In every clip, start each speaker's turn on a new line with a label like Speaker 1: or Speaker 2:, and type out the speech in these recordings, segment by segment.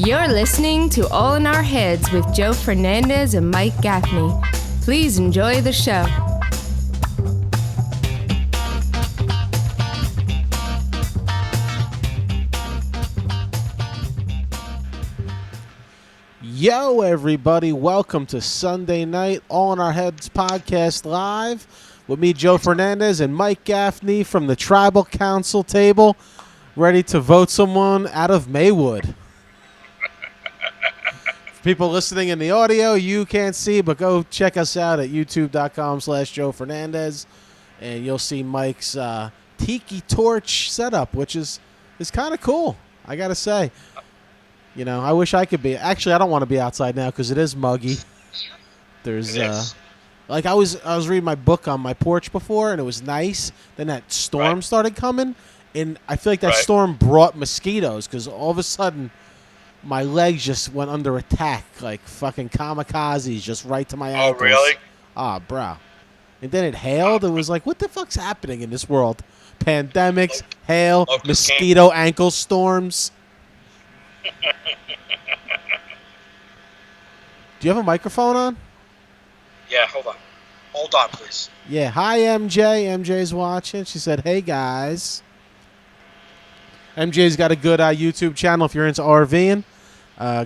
Speaker 1: You're listening to All in Our Heads with Joe Fernandes and Mike Gaffney. Please enjoy the show.
Speaker 2: Yo, everybody. Welcome to Sunday Night All in Our Heads podcast live with me, Joe Fernandes, and Mike Gaffney from the Tribal Council table, ready to vote someone out of Maywood. For people listening in the audio, you can't see, but go check us out at youtube.com/Joe Fernandes, and you'll see Mike's tiki torch setup, which is kind of cool, I got to say. You know, I wish I could be. Actually, I don't want to be outside now because it is muggy. There's like I was reading my book on my porch before, and it was nice. Then that storm started coming, and I feel like that storm brought mosquitoes because all of a sudden my legs just went under attack like fucking kamikazes, just right to my ankles.
Speaker 3: Oh, really?
Speaker 2: Ah, bro. And then it hailed. It was like, what the fuck's happening in this world? Pandemics, hail, mosquito ankle storms. Do you have a microphone on?
Speaker 3: Yeah, hold on, please.
Speaker 2: Yeah, hi MJ. MJ's watching. She said, hey guys. MJ's got a good YouTube channel if you're into RVing.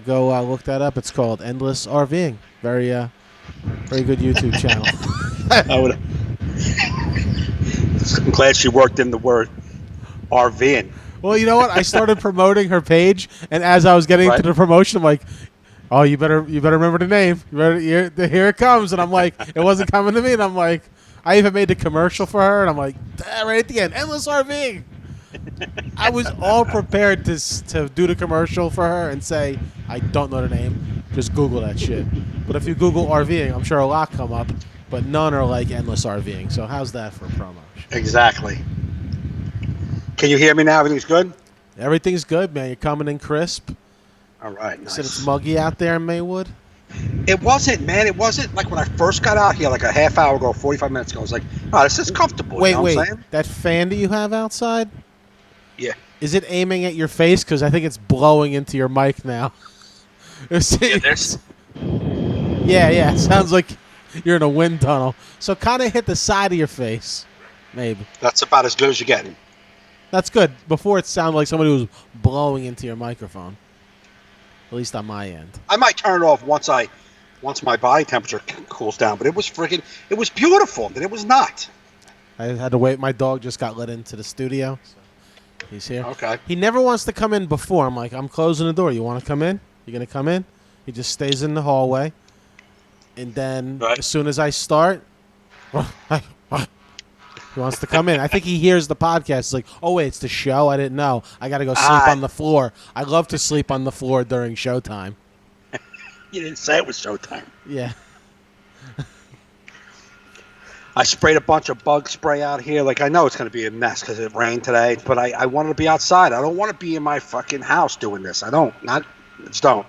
Speaker 2: Go look that up. It's called Endless RVing. Very good YouTube channel.
Speaker 4: I'm glad she worked in the word RVing.
Speaker 2: Well, you know what? I started promoting her page, and as I was getting into the promotion, I'm like, "Oh, you better remember the name. Here it comes." And I'm like, it wasn't coming to me, and I'm like, I even made the commercial for her, and I'm like, right at the end, Endless RV. I was all prepared to do the commercial for her and say, I don't know the name. Just Google that shit. But if you Google RVing, I'm sure a lot come up, but none are like Endless RVing. So how's that for a promo?
Speaker 4: Exactly. Can you hear me now? Everything's good?
Speaker 2: Everything's good, man. You're coming in crisp.
Speaker 4: All right,
Speaker 2: You
Speaker 4: nice.
Speaker 2: said it's muggy out there in Maywood?
Speaker 4: It wasn't, man. It wasn't like when I first got out here like a half hour ago, 45 minutes ago. I was like, oh, this is comfortable.
Speaker 2: Wait,
Speaker 4: you know what I'm saying?
Speaker 2: That fan that you have outside?
Speaker 4: Yeah.
Speaker 2: Is it aiming at your face? Because I think it's blowing into your mic now.
Speaker 3: Yeah, there's...
Speaker 2: Yeah. Sounds like you're in a wind tunnel. So kind of hit the side of your face, maybe.
Speaker 4: That's about as good as you're getting.
Speaker 2: That's good. Before it sounded like somebody was blowing into your microphone. At least on my end.
Speaker 4: I might turn it off once my body temperature cools down, but it was beautiful, but it was not.
Speaker 2: I had to wait. My dog just got let into the studio. So he's here.
Speaker 4: Okay.
Speaker 2: He never wants to come in before. I'm like, I'm closing the door. You want to come in? You going to come in? He just stays in the hallway. And then as soon as I start, he wants to come in. I think he hears the podcast. He's like, oh, wait, it's the show? I didn't know. I got to go sleep on the floor. I love to sleep on the floor during showtime.
Speaker 4: You didn't say it was showtime.
Speaker 2: Yeah.
Speaker 4: I sprayed a bunch of bug spray out here. Like, I know it's going to be a mess because it rained today, but I wanted to be outside. I don't want to be in my fucking house doing this. I just don't.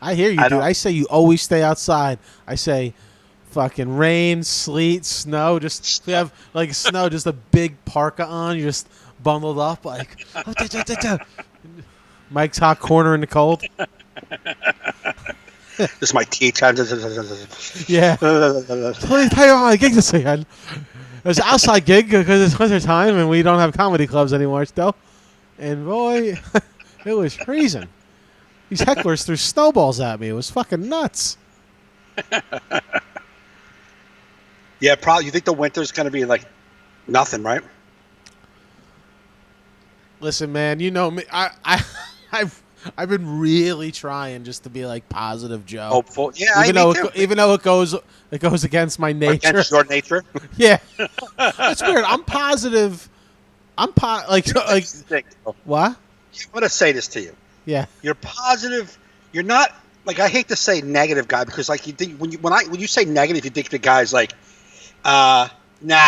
Speaker 2: I hear you, dude. I say you always stay outside. I say fucking rain, sleet, snow. Just we have like snow, just a big parka on. You're just bundled up like. Mike's hot corner in the cold.
Speaker 4: This is my tea time.
Speaker 2: Yeah. Please tell you about my gig this weekend. It was an outside gig because it's winter time and we don't have comedy clubs anymore still. And boy, it was freezing. These hecklers threw snowballs at me. It was fucking nuts.
Speaker 4: Yeah, probably. You think the winter's going to be like nothing, right?
Speaker 2: Listen, man, you know me. I've been really trying just to be like positive, Joe.
Speaker 4: Hopeful, yeah.
Speaker 2: Even though it goes against my nature.
Speaker 4: Against your nature.
Speaker 2: Yeah, that's weird. I'm positive. Like what?
Speaker 4: I'm going to say this to you.
Speaker 2: Yeah.
Speaker 4: You're positive. You're not like, I hate to say negative guy because like you think when you say negative, you think the guy's like, nah,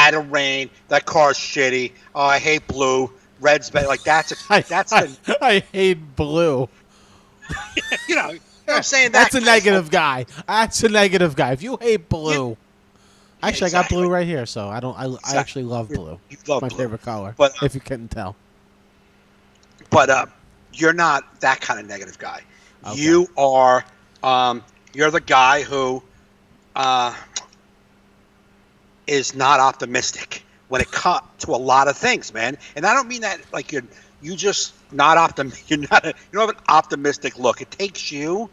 Speaker 4: it'll rain. That car's shitty. Oh, I hate blue. Red's better. Like
Speaker 2: I hate blue.
Speaker 4: You know what I'm saying?
Speaker 2: That's a negative guy. That's a negative guy. If you hate blue, actually, exactly. I got blue right here, so I don't. I actually love blue.
Speaker 4: You love
Speaker 2: my
Speaker 4: blue.
Speaker 2: favorite color.
Speaker 4: But
Speaker 2: if you couldn't tell.
Speaker 4: But you're not that kind of negative guy.
Speaker 2: Okay.
Speaker 4: You are, you're the guy who is not optimistic when it comes to a lot of things, man. And I don't mean that like you just not you're not you don't have an optimistic look. It takes you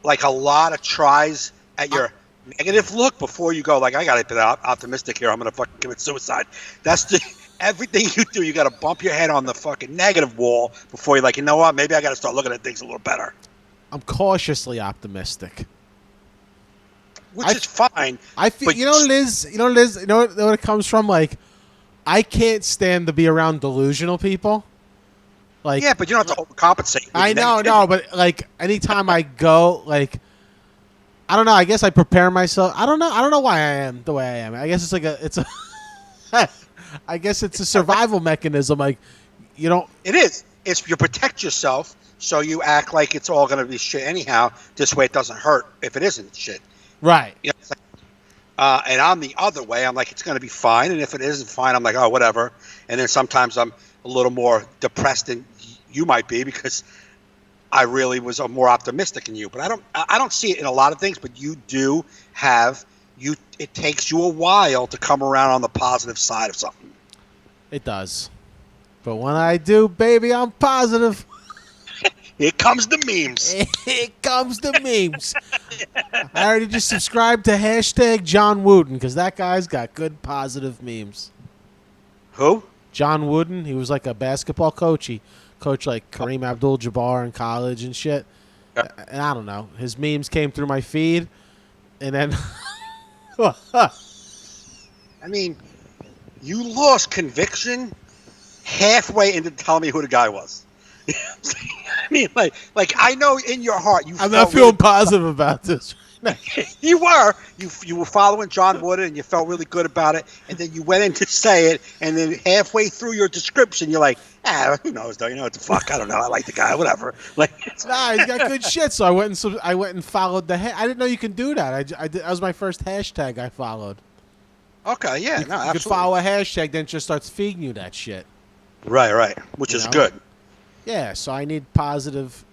Speaker 4: like a lot of tries at your negative look before you go like, I gotta be optimistic here. I'm gonna fucking commit suicide. That's the everything you do. You gotta bump your head on the fucking negative wall before you're like, you know what? Maybe I gotta start looking at things a little better.
Speaker 2: I'm cautiously optimistic.
Speaker 4: Which is fine.
Speaker 2: I feel you know what it is. You know what it is. You know what it comes from. Like, I can't stand to be around delusional people. Like,
Speaker 4: yeah, but you don't have to overcompensate.
Speaker 2: I know, no, but like anytime I go, like, I don't know. I guess I prepare myself. I don't know why I am the way I am. I guess it's a I guess it's a survival mechanism. Like, you don't.
Speaker 4: It is. It's you protect yourself, so you act like it's all going to be shit anyhow. This way, it doesn't hurt if it isn't shit.
Speaker 2: Right.
Speaker 4: You know, it's like, and I'm the other way. I'm like, it's going to be fine. And if it isn't fine, I'm like, oh, whatever. And then sometimes I'm a little more depressed than you might be because I really was more optimistic than you. But I don't see it in a lot of things. But you do have It takes you a while to come around on the positive side of something. It
Speaker 2: does. But when I do, baby, I'm positive.
Speaker 4: Here comes the memes.
Speaker 2: Here comes the memes. I already just subscribed to hashtag John Wooden because that guy's got good positive memes.
Speaker 4: Who?
Speaker 2: John Wooden. He was like a basketball coach. He coached like Kareem Abdul-Jabbar in college and shit.
Speaker 4: Yeah.
Speaker 2: And I don't know. His memes came through my feed. And then...
Speaker 4: I mean, you lost conviction halfway into telling me who the guy was. I mean, like I know in your heart you.
Speaker 2: I'm not feeling positive about this.
Speaker 4: You were following John Wooden and you felt really good about it, and then you went in to say it, and then halfway through your description, you're like, who knows? Though, you know what the fuck? I don't know. I like the guy, whatever. Like,
Speaker 2: nah, he's got good shit. So I went and followed the. I didn't know you can do that. That was my first hashtag I followed.
Speaker 4: Okay, yeah,
Speaker 2: you could follow a hashtag, then it just starts feeding you that shit.
Speaker 4: Right, which is good.
Speaker 2: Yeah, so I need positive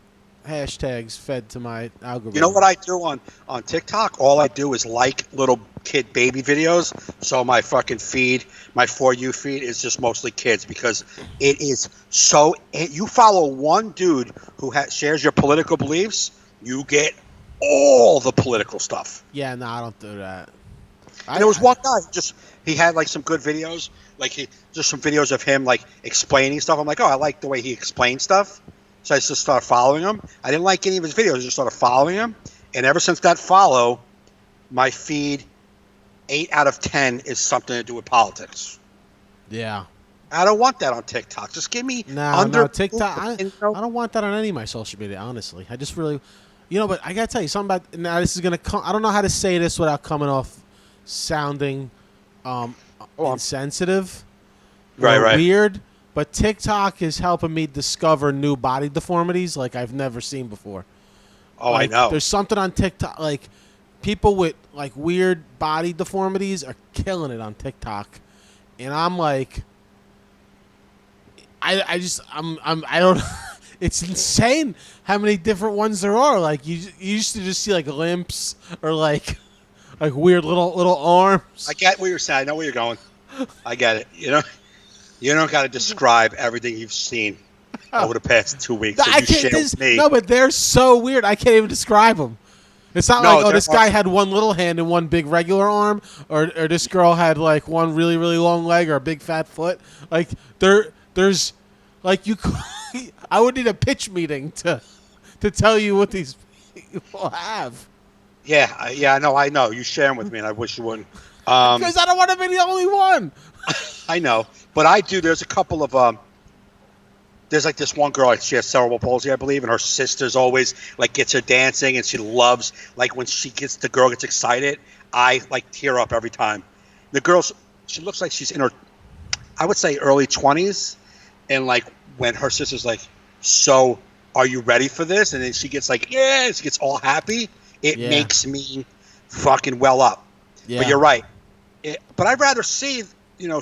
Speaker 2: hashtags fed to my algorithm.
Speaker 4: You know what I do on TikTok? All I do is like little kid baby videos. So my fucking feed, my For You feed is just mostly kids because it is so... You follow one dude who shares your political beliefs, you get all the political stuff.
Speaker 2: Yeah, no, I don't do that.
Speaker 4: And there was one guy, he had like some good videos, just some videos of him like explaining stuff. I'm like, oh, I like the way he explains stuff. So I just started following him. I didn't like any of his videos. I just started following him. And ever since that follow, my feed, 8 out of 10 is something to do with politics.
Speaker 2: Yeah.
Speaker 4: I don't want that on TikTok. Just give me
Speaker 2: no TikTok. I don't want that on any of my social media, honestly. I just really, but I got to tell you something about, now this is going to come, I don't know how to say this without coming off sounding insensitive.
Speaker 4: Right.
Speaker 2: Weird. But TikTok is helping me discover new body deformities like I've never seen before.
Speaker 4: Oh, I know.
Speaker 2: There's something on TikTok, like people with like weird body deformities are killing it on TikTok, and I'm like, I don't. It's insane how many different ones there are. Like you used to just see like limps or like weird little arms.
Speaker 4: I get what you're saying. I know where you're going. I get it. You don't got to describe everything you've seen over the past 2 weeks.
Speaker 2: No, but they're so weird. I can't even describe them. It's not like, this guy had one little hand and one big regular arm, or this girl had like one really, really long leg or a big fat foot. Like there's like I would need a pitch meeting to tell you what these people have.
Speaker 4: Yeah, I know. You share them with me, and I wish you wouldn't.
Speaker 2: Because I don't want to be the only one.
Speaker 4: I know, but I do. There's a couple of there's like this one girl. She has cerebral palsy, I believe, and her sister's always like gets her dancing, and she loves like when the girl gets excited. I like tear up every time. The girl, she looks like she's in her, I would say early 20s, and like when her sister's like, "So, are you ready for this?" and then she gets like, "Yeah," she gets all happy. It makes me fucking well up. Yeah. But you're right. But I'd rather see,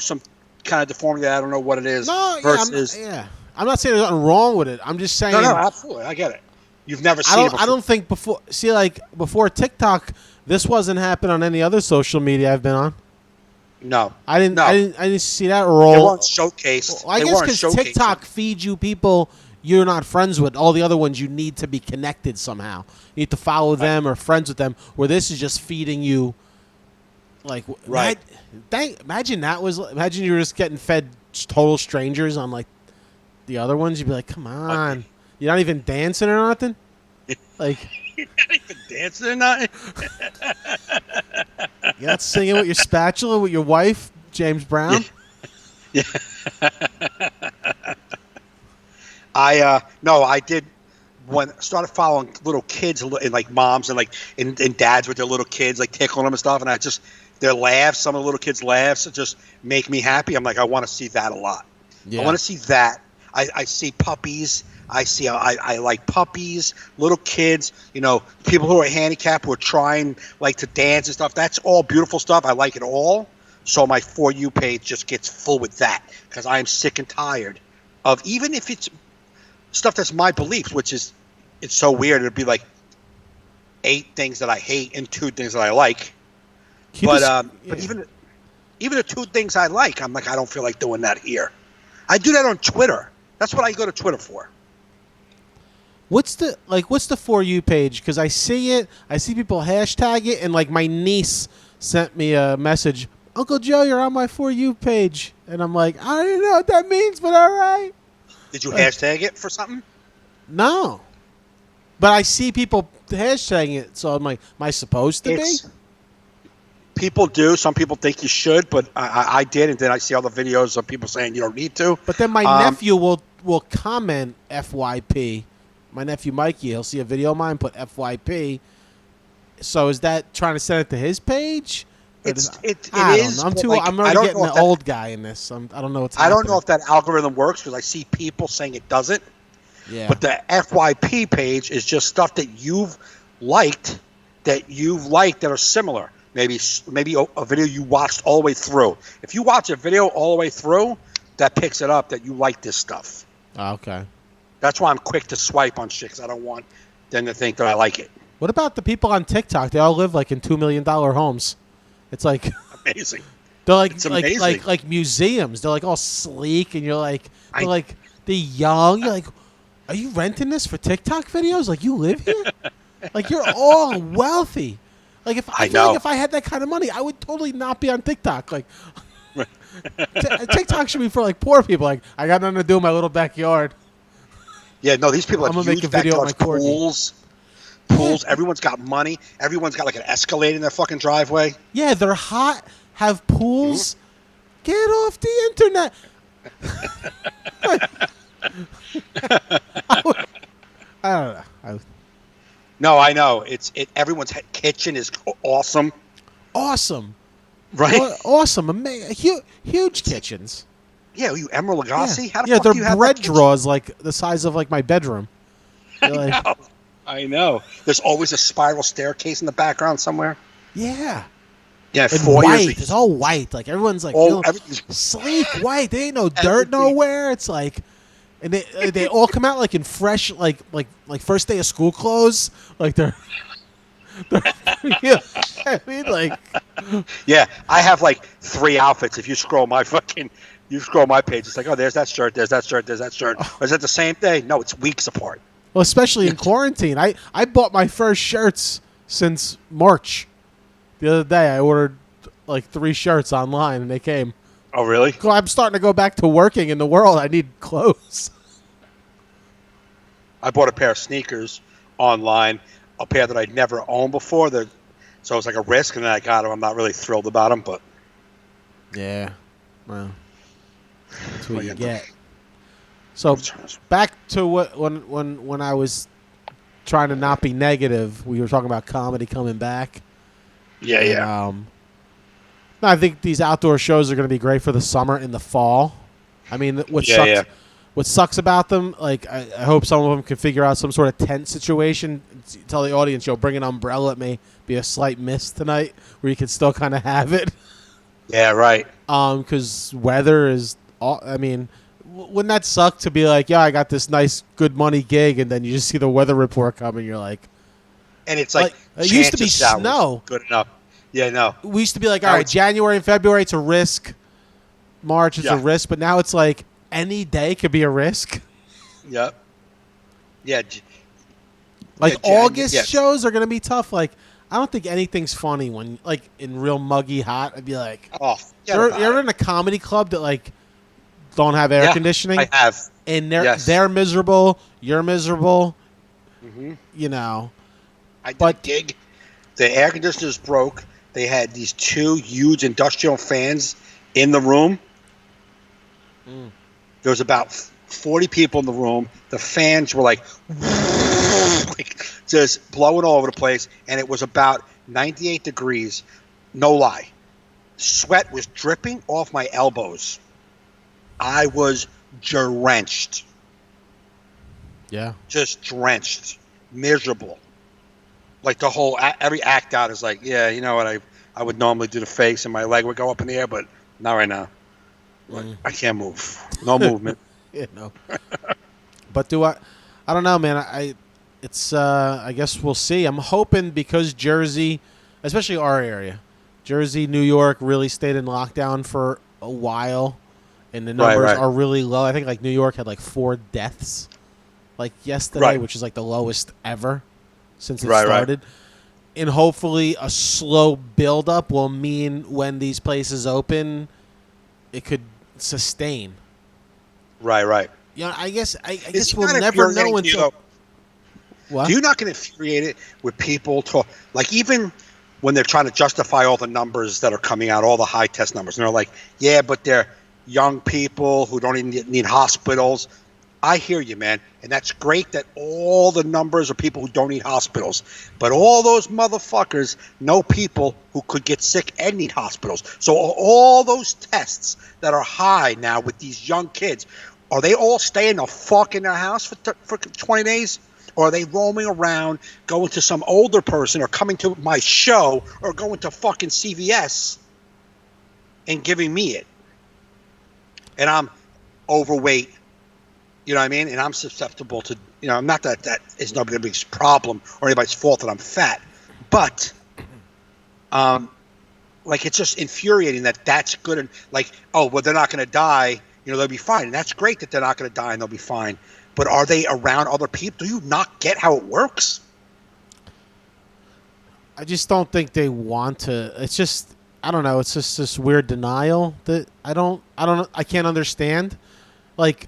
Speaker 4: some kind of deformity that I don't know what it is.
Speaker 2: No,
Speaker 4: versus...
Speaker 2: I'm not saying there's nothing wrong with it. I'm just saying.
Speaker 4: No, absolutely. I get it. You've never seen it before.
Speaker 2: I don't think before. See, like before TikTok, this wasn't happening on any other social media I've been on.
Speaker 4: No,
Speaker 2: I didn't.
Speaker 4: No.
Speaker 2: I didn't see that roll.
Speaker 4: They weren't showcased.
Speaker 2: Well, I guess because TikTok feeds you people you're not friends with. All the other ones you need to be connected somehow. You need to follow them or friends with them. Where this is just feeding you. Like
Speaker 4: right.
Speaker 2: Imagine that was. Imagine you were just getting fed total strangers on like the other ones. You'd be like, come on, you're not even dancing or nothing. Like
Speaker 4: you're not even dancing or nothing.
Speaker 2: You're not singing with your spatula with your wife, James Brown.
Speaker 4: Yeah. I did when I started following little kids and like moms and dads with their little kids, like tickling them and stuff, and I just their laughs, some of the little kids' laughs, just make me happy. I'm like, I want to see that a lot. Yeah. I want to see that. I see puppies. I like puppies, little kids, people who are handicapped who are trying like to dance and stuff. That's all beautiful stuff. I like it all. So my For You page just gets full with that because I am sick and tired of, even if it's stuff that's my beliefs, which is, it's so weird. It'd be like 8 things that I hate and 2 things that I like. But even the 2 things I like, I'm like, I don't feel like doing that here. I do that on Twitter. That's what I go to Twitter for.
Speaker 2: What's the For You page? Because I see it. I see people hashtag it, and like my niece sent me a message. Uncle Joe, you're on my For You page, and I'm like, I don't even know what that means, but all right.
Speaker 4: Did you hashtag it for something?
Speaker 2: No, but I see people hashtagging it, so I'm like, am I supposed to be?
Speaker 4: People do. Some people think you should, but I did, and then I see all the videos of people saying you don't need to.
Speaker 2: But then my nephew will comment FYP. My nephew Mikey, he'll see a video of mine, put FYP. So is that trying to send it to his page?
Speaker 4: It is.
Speaker 2: I'm already getting the old guy in this. I don't know what's happening.
Speaker 4: I don't know if that algorithm works because I see people saying it doesn't.
Speaker 2: Yeah.
Speaker 4: But the FYP page is just stuff that you've liked that are similar. Maybe a video you watched all the way through. If you watch a video all the way through, that picks it up that you like this stuff.
Speaker 2: Oh, okay.
Speaker 4: That's why I'm quick to swipe on shit because I don't want them to think that I like it.
Speaker 2: What about the people on TikTok? They all live like in $2 million homes. It's like
Speaker 4: amazing.
Speaker 2: They're like
Speaker 4: it's amazing.
Speaker 2: like museums. They're like all sleek, and they're young. You're like, are you renting this for TikTok videos? Like you live here? Like you're all wealthy. Like I feel like if I had that kind of money, I would totally not be on TikTok. Like TikTok should be for like poor people. Like I got nothing to do in my little backyard.
Speaker 4: Yeah, no, these people
Speaker 2: I'm
Speaker 4: have
Speaker 2: gonna
Speaker 4: huge
Speaker 2: make a video
Speaker 4: backyards, pools. Everyone's got money. Everyone's got like an Escalade in their fucking driveway.
Speaker 2: Yeah, they're hot, have pools. Mm-hmm. Get off the internet. I don't know.
Speaker 4: No, I know. Everyone's kitchen is awesome.
Speaker 2: Awesome.
Speaker 4: Right?
Speaker 2: Awesome. Huge kitchens.
Speaker 4: Yeah, you Emerald Lagasse?
Speaker 2: Yeah.
Speaker 4: How the fuck do you have
Speaker 2: bread
Speaker 4: that
Speaker 2: drawers like the size of like my bedroom.
Speaker 4: I know. There's always a spiral staircase in the background somewhere.
Speaker 2: Yeah.
Speaker 4: Yeah,
Speaker 2: and white. It's all white. Like everyone's like sleek white. They ain't no dirt nowhere. It's like, and they all come out like in fresh like first day of school clothes. Like they're I mean like.
Speaker 4: Yeah, I have like 3 outfits. If you scroll my page, it's like, oh, there's that shirt, there's that shirt, there's that shirt. Or is it the same day? No, it's weeks apart.
Speaker 2: Well, especially in quarantine. I bought my first shirts since March. The other day, I ordered like 3 shirts online, and they came.
Speaker 4: Oh, really?
Speaker 2: I'm starting to go back to working in the world. I need clothes.
Speaker 4: I bought a pair of sneakers online, a pair that I'd never owned before. So it was like a risk, and then I got them. I'm not really thrilled about them, but...
Speaker 2: Yeah. Well, that's what you get. So back to when I was trying to not be negative, we were talking about comedy coming back.
Speaker 4: Yeah,
Speaker 2: and,
Speaker 4: yeah.
Speaker 2: I think these outdoor shows are going to be great for the summer and the fall. I mean, what sucks about them, like I hope some of them can figure out some sort of tent situation. Tell the audience, bring an umbrella. It may be a slight mist tonight where you can still kind of have it.
Speaker 4: Yeah, right.
Speaker 2: Because weather is, wouldn't that suck to be like, yeah, I got this nice, good money gig, and then you just see the weather report coming, you're like,
Speaker 4: And it's like
Speaker 2: it used to be
Speaker 4: chance of showers.
Speaker 2: snow.
Speaker 4: Good enough. Yeah, no.
Speaker 2: We used to be like, all
Speaker 4: Now
Speaker 2: right,
Speaker 4: it's-
Speaker 2: January and February, it's a risk. March, it's a
Speaker 4: Yeah.
Speaker 2: risk. But now it's like any day could be a risk.
Speaker 4: Yep. Yeah.
Speaker 2: Like
Speaker 4: Yeah,
Speaker 2: August
Speaker 4: yes.
Speaker 2: shows are going to be tough. Like, I don't think anything's funny when, like, in real muggy hot, I'd be like,
Speaker 4: Oh,
Speaker 2: you're in a comedy club that, like, don't have air conditioning.
Speaker 4: I have.
Speaker 2: And
Speaker 4: Yes.
Speaker 2: they're miserable. You're miserable.
Speaker 4: Mm-hmm.
Speaker 2: You know.
Speaker 4: I did a gig. The air conditioners broke. They had these 2 huge industrial fans in the room. There was about 40 people in the room. The fans were like just blowing all over the place, and it was about 98 degrees. No lie. Sweat was dripping off my elbows. I was drenched.
Speaker 2: Yeah.
Speaker 4: Just drenched. Miserable. Like the whole every act out is like, yeah, you know what, I would normally do the face and my leg would go up in the air, but not right now. Like, I can't move. No movement.
Speaker 2: Yeah, no. But I don't know, man. I guess we'll see. I'm hoping because Jersey, especially our area, Jersey, New York really stayed in lockdown for a while, and the numbers are really low. I think like New York had like 4 deaths like yesterday, which is like the lowest ever since it started. And hopefully a slow buildup will mean when these places open, it could sustain.
Speaker 4: Right.
Speaker 2: Yeah, I guess
Speaker 4: It's
Speaker 2: we'll
Speaker 4: not
Speaker 2: never know
Speaker 4: infuriating,
Speaker 2: until. What?
Speaker 4: Do you not get infuriated with people like even when they're trying to justify all the numbers that are coming out, all the high test numbers, and they're like, yeah, but they're young people who don't even need hospitals. I hear you, man, and that's great that all the numbers are people who don't need hospitals, but all those motherfuckers know people who could get sick and need hospitals. So all those tests that are high now with these young kids, are they all staying the fuck in their house for 20 days? Or are they roaming around, going to some older person, or coming to my show, or going to fucking CVS and giving me it? And I'm overweight, you know what I mean? And I'm susceptible to, not that is nobody's problem or anybody's fault that I'm fat. But, like, it's just infuriating that that's good. And like, oh, well, they're not going to die. They'll be fine. And that's great that they're not going to die and they'll be fine. But are they around other people? Do you not get how it works?
Speaker 2: I just don't think they want to. It's just, I don't know. It's just this weird denial that I can't understand. Like,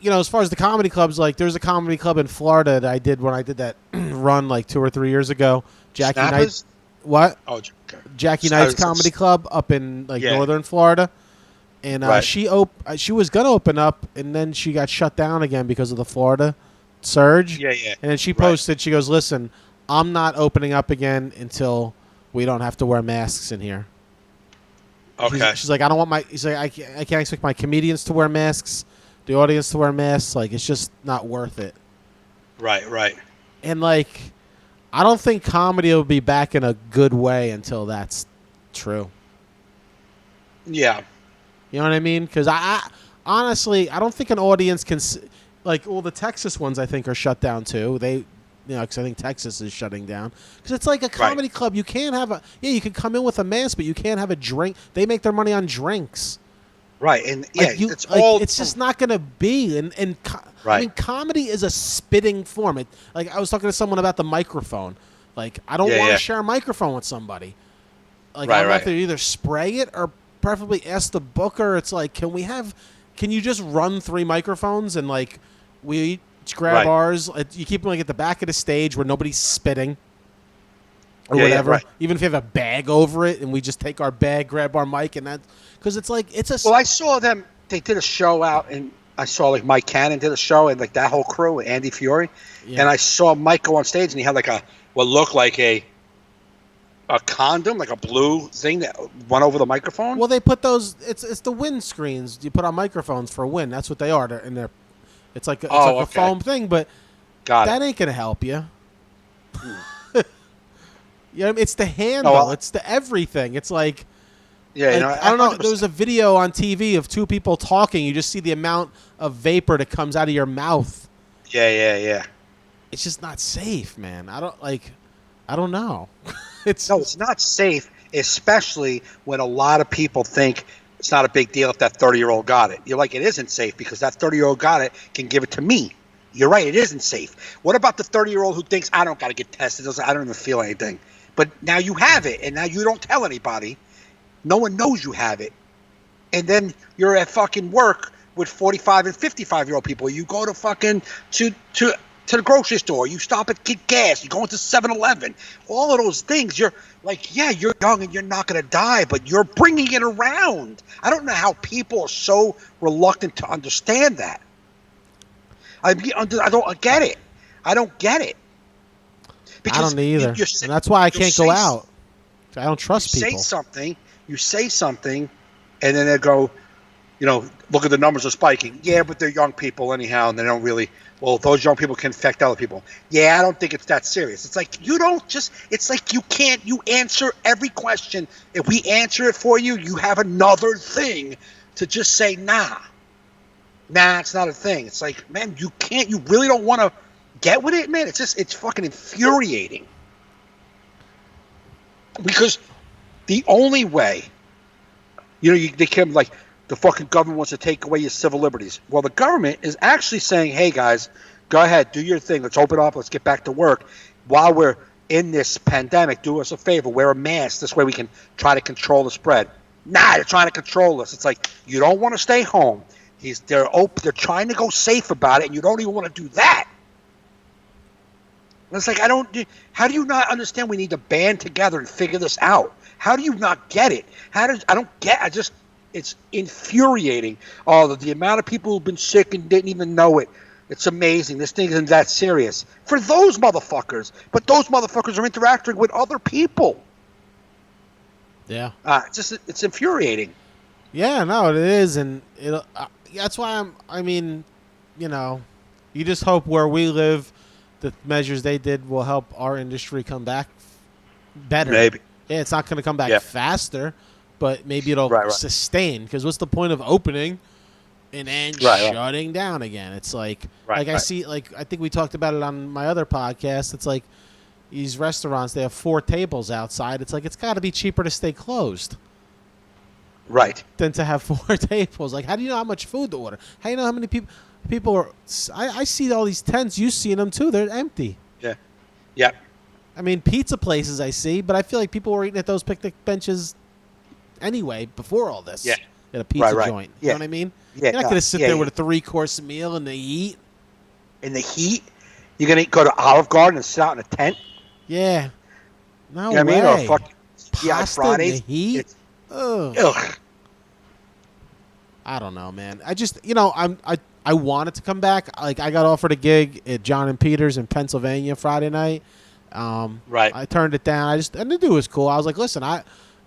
Speaker 2: as far as the comedy clubs, like there's a comedy club in Florida that I did when I did that run like 2 or 3 years ago. Jackie
Speaker 4: Snappers?
Speaker 2: Knight. What?
Speaker 4: Oh, okay.
Speaker 2: Jackie Knight's Comedy Club up in northern Florida. And she was gonna open up, and then she got shut down again because of the Florida surge.
Speaker 4: Yeah.
Speaker 2: And then she posted, she goes, "Listen, I'm not opening up again until we don't have to wear masks in here."
Speaker 4: Okay.
Speaker 2: She's like, "I don't want He's like, I can't expect my comedians to wear masks, the audience to wear masks. Like, it's just not worth it."
Speaker 4: Right.
Speaker 2: And like, I don't think comedy will be back in a good way until that's true.
Speaker 4: Yeah.
Speaker 2: You know what I mean? Because I honestly, I don't think an audience can the Texas ones I think are shut down too. They, because I think Texas is shutting down because it's like a comedy club. You can't have you can come in with a mask, but you can't have a drink. They make their money on drinks.
Speaker 4: Right, and
Speaker 2: it's just not going to be. And I mean, comedy is a spitting form. I was talking to someone about the microphone. Like, I don't want to share a microphone with somebody. Like, I have to either spray it or preferably ask the booker. It's like, can you just run 3 microphones and like we each grab ours? You keep them like at the back of the stage where nobody's spitting or whatever.
Speaker 4: Right.
Speaker 2: Even if you have a bag over it, and we just take our bag, grab our mic, and that because it's like it's a.
Speaker 4: Well, I saw them. They did a show out, and I saw like Mike Cannon did a show, and like that whole crew, Andy Fiore, and I saw Mike go on stage, and he had like what looked like a condom, like a blue thing that went over the microphone.
Speaker 2: Well, they put those. It's the wind screens you put on microphones for wind. That's what they are. It's like a foam thing, but that ain't gonna help you. You know what I mean? It's the handle. It's the everything. It's like
Speaker 4: Yeah, you know,
Speaker 2: I don't know.
Speaker 4: 100%.
Speaker 2: There was a video on TV of two people talking. You just see the amount of vapor that comes out of your mouth.
Speaker 4: Yeah.
Speaker 2: It's just not safe, man. I don't know.
Speaker 4: It's not safe, especially when a lot of people think it's not a big deal if that 30-year-old got it. You're like, it isn't safe because that 30-year-old got it, can give it to me. You're right, it isn't safe. What about the 30-year-old who thinks, I don't got to get tested, I don't even feel anything. But now you have it, and now you don't tell anybody. No one knows you have it. And then you're at fucking work with 45 and 55-year-old people. You go to fucking to the grocery store. You stop at get gas. You go into 7-Eleven. All of those things. You're like, yeah, you're young and you're not going to die, but you're bringing it around. I don't know how people are so reluctant to understand that. I don't get it. I don't get it.
Speaker 2: Because I don't either. And that's why I can't go out. I don't trust people.
Speaker 4: You say something, and then they go, look at the numbers are spiking. Yeah, but they're young people anyhow, and they don't really. Well, those young people can infect other people. Yeah, I don't think it's that serious. It's like it's like you can't. You answer every question. If we answer it for you, you have another thing to just say, nah, it's not a thing. It's like, man, you can't. You really don't want to get with it, man. It's fucking infuriating. Because the only way, they came like, the fucking government wants to take away your civil liberties. Well, the government is actually saying, hey, guys, go ahead, do your thing. Let's open up. Let's get back to work. While we're in this pandemic, do us a favor. Wear a mask. This way we can try to control the spread. Nah, they're trying to control us. It's like, you don't want to stay home. They're trying to go safe about it, and you don't even want to do that. And it's like, how do you not understand we need to band together and figure this out? How do you not get it? It's infuriating. Oh, the amount of people who've been sick and didn't even know it. It's amazing. This thing isn't that serious. For those motherfuckers. But those motherfuckers are interacting with other people.
Speaker 2: Yeah.
Speaker 4: It's infuriating.
Speaker 2: Yeah, no, it is. And that's why you just hope where we live, the measures they did will help our industry come back better.
Speaker 4: Maybe.
Speaker 2: Yeah, it's not going to come back faster. But maybe it'll sustain, because what's the point of opening and then shutting down again? It's like, I see, like, I think we talked about it on my other podcast. It's like these restaurants, they have 4 tables outside. It's like, it's got to be cheaper to stay closed.
Speaker 4: Right.
Speaker 2: Than to have 4 tables. Like, how do you know how much food to order? How do you know how many people are, I see all these tents. You've seen them too. They're empty.
Speaker 4: Yeah. Yeah.
Speaker 2: I mean, pizza places I see, but I feel like people were eating at those picnic benches anyway before all this.
Speaker 4: Yeah.
Speaker 2: At a pizza joint. You know what I mean?
Speaker 4: Yeah.
Speaker 2: You're not going to sit there with a 3-course meal in the heat.
Speaker 4: In the heat? You're going to go to Olive Garden and sit out in a tent?
Speaker 2: Yeah. No
Speaker 4: way. You know what I mean? Or
Speaker 2: Pasta
Speaker 4: Fridays.
Speaker 2: In the heat?
Speaker 4: Ugh.
Speaker 2: I don't know, man. I just, I wanted to come back. Like, I got offered a gig at John and Peter's in Pennsylvania Friday night. I turned it down. And the dude was cool. I was like, listen,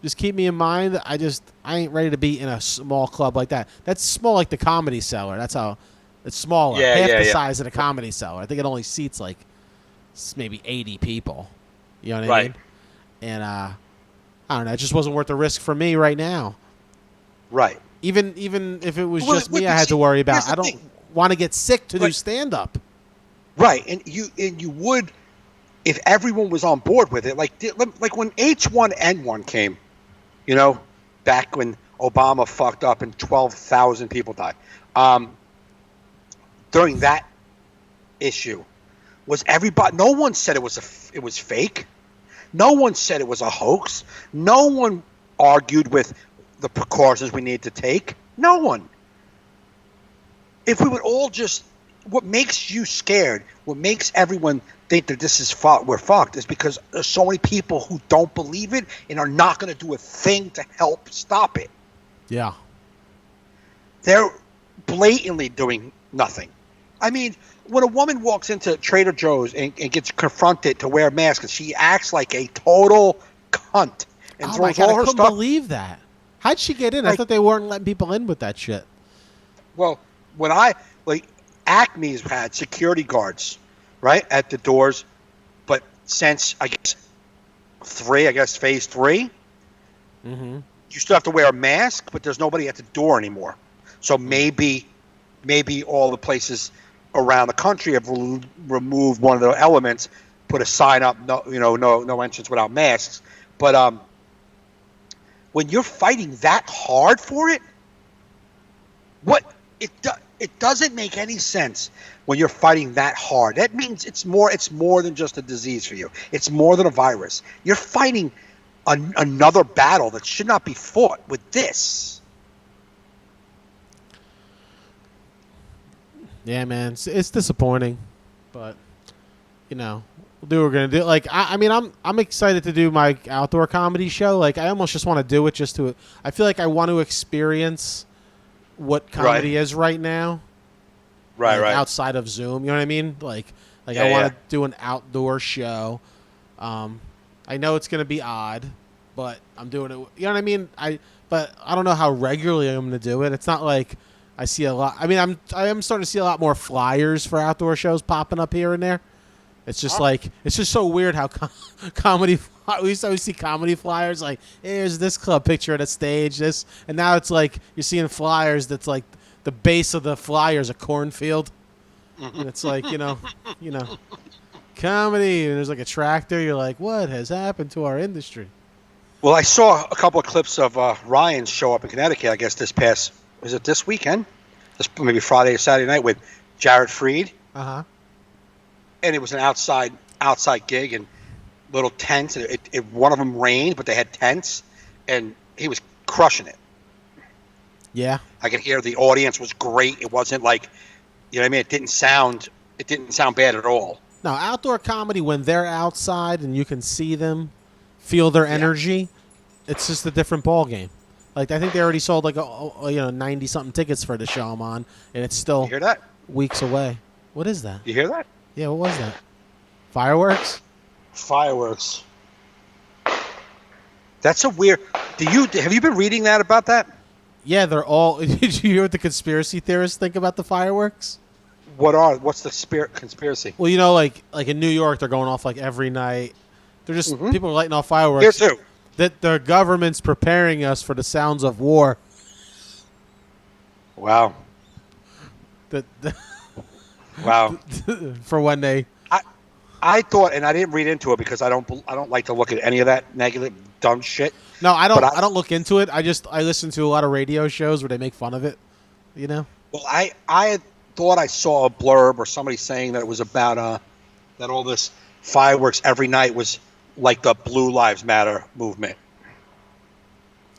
Speaker 2: just keep me in mind. I ain't ready to be in a small club like that. That's small, like the Comedy Cellar. That's how it's smaller. Half the size of the Comedy Cellar. I think it only seats like maybe 80 people. You know what I mean? And I don't know. It just wasn't worth the risk for me right now.
Speaker 4: Right.
Speaker 2: Even if it was just me, I had to worry about. I don't want to get sick to do stand up.
Speaker 4: Right, and you would, if everyone was on board with it. Like when H1N1 came. Back when Obama fucked up and 12,000 people died. During that issue, was everybody? No one said it was fake. No one said it was a hoax. No one argued with the precautions we need to take. No one. If we would all just, what makes you scared, what makes everyone think that this is we're fucked, is because there's so many people who don't believe it and are not going to do a thing to help stop it.
Speaker 2: Yeah.
Speaker 4: They're blatantly doing nothing. I mean, when a woman walks into Trader Joe's and gets confronted to wear a mask, and she acts like a total cunt and throws all her stuff. I couldn't
Speaker 2: believe that. How'd she get in? I thought they weren't letting people in with that shit.
Speaker 4: Well, when Acme's had security guards, right, at the doors, but since phase 3, you still have to wear a mask, but there's nobody at the door anymore. So maybe all the places around the country have removed one of the elements, put a sign up, no entrance without masks. But when you're fighting that hard for it, it doesn't make any sense when you're fighting that hard. That means it's more than just a disease for you. It's more than a virus. You're fighting another battle that should not be fought with this.
Speaker 2: Yeah, man, it's disappointing, but we'll do what we're gonna do. Like, I mean, I'm excited to do my outdoor comedy show. Like, I almost just want to do it just to. I feel like I want to experience what comedy is right now.
Speaker 4: Right.
Speaker 2: Outside of Zoom, you know what I mean? Like I want to do an outdoor show. I know it's gonna be odd, but I'm doing it. You know what I mean? But I don't know how regularly I'm gonna do it. It's not like I see a lot. I mean, I am starting to see a lot more flyers for outdoor shows popping up here and there. It's just it's just so weird how comedy. We used to always see comedy flyers like, hey, here's this club picture at a stage, this, and now it's like you're seeing flyers that's like the base of the flyer is a cornfield, and it's like comedy, and there's like a tractor. You're like, what has happened to our industry?
Speaker 4: Well, I saw a couple of clips of Ryan's show up in Connecticut. I guess was it this weekend? Maybe Friday or Saturday night with Jared Freed.
Speaker 2: Uh-huh.
Speaker 4: And it was an outside gig and little tents. And one of them rained, but they had tents, and he was crushing it.
Speaker 2: Yeah,
Speaker 4: I could hear the audience was great. It wasn't like, you know what I mean? It didn't sound bad at all.
Speaker 2: No, outdoor comedy, when they're outside and you can see them, feel their energy, it's just a different ball game. Like, I think they already sold like 90 something tickets for the show I'm on, and it's still
Speaker 4: You hear that?
Speaker 2: weeks away. What is that?
Speaker 4: You hear that?
Speaker 2: Yeah, what was that? Fireworks?
Speaker 4: Fireworks. That's a weird. Have you been reading that about that?
Speaker 2: Yeah, they're all. Did you hear what the conspiracy theorists think about the fireworks?
Speaker 4: What's the conspiracy?
Speaker 2: Well, like in New York, they're going off like every night. They're just people are lighting off fireworks.
Speaker 4: Here too.
Speaker 2: That the government's preparing us for the sounds of war.
Speaker 4: Wow. Wow.
Speaker 2: For when they.
Speaker 4: I thought, and I didn't read into it because I don't like to look at any of that negative dumb shit.
Speaker 2: No, I don't. I don't look into it. I listen to a lot of radio shows where they make fun of it. Well,
Speaker 4: I thought I saw a blurb or somebody saying that it was about that all this fireworks every night was like the Blue Lives Matter movement.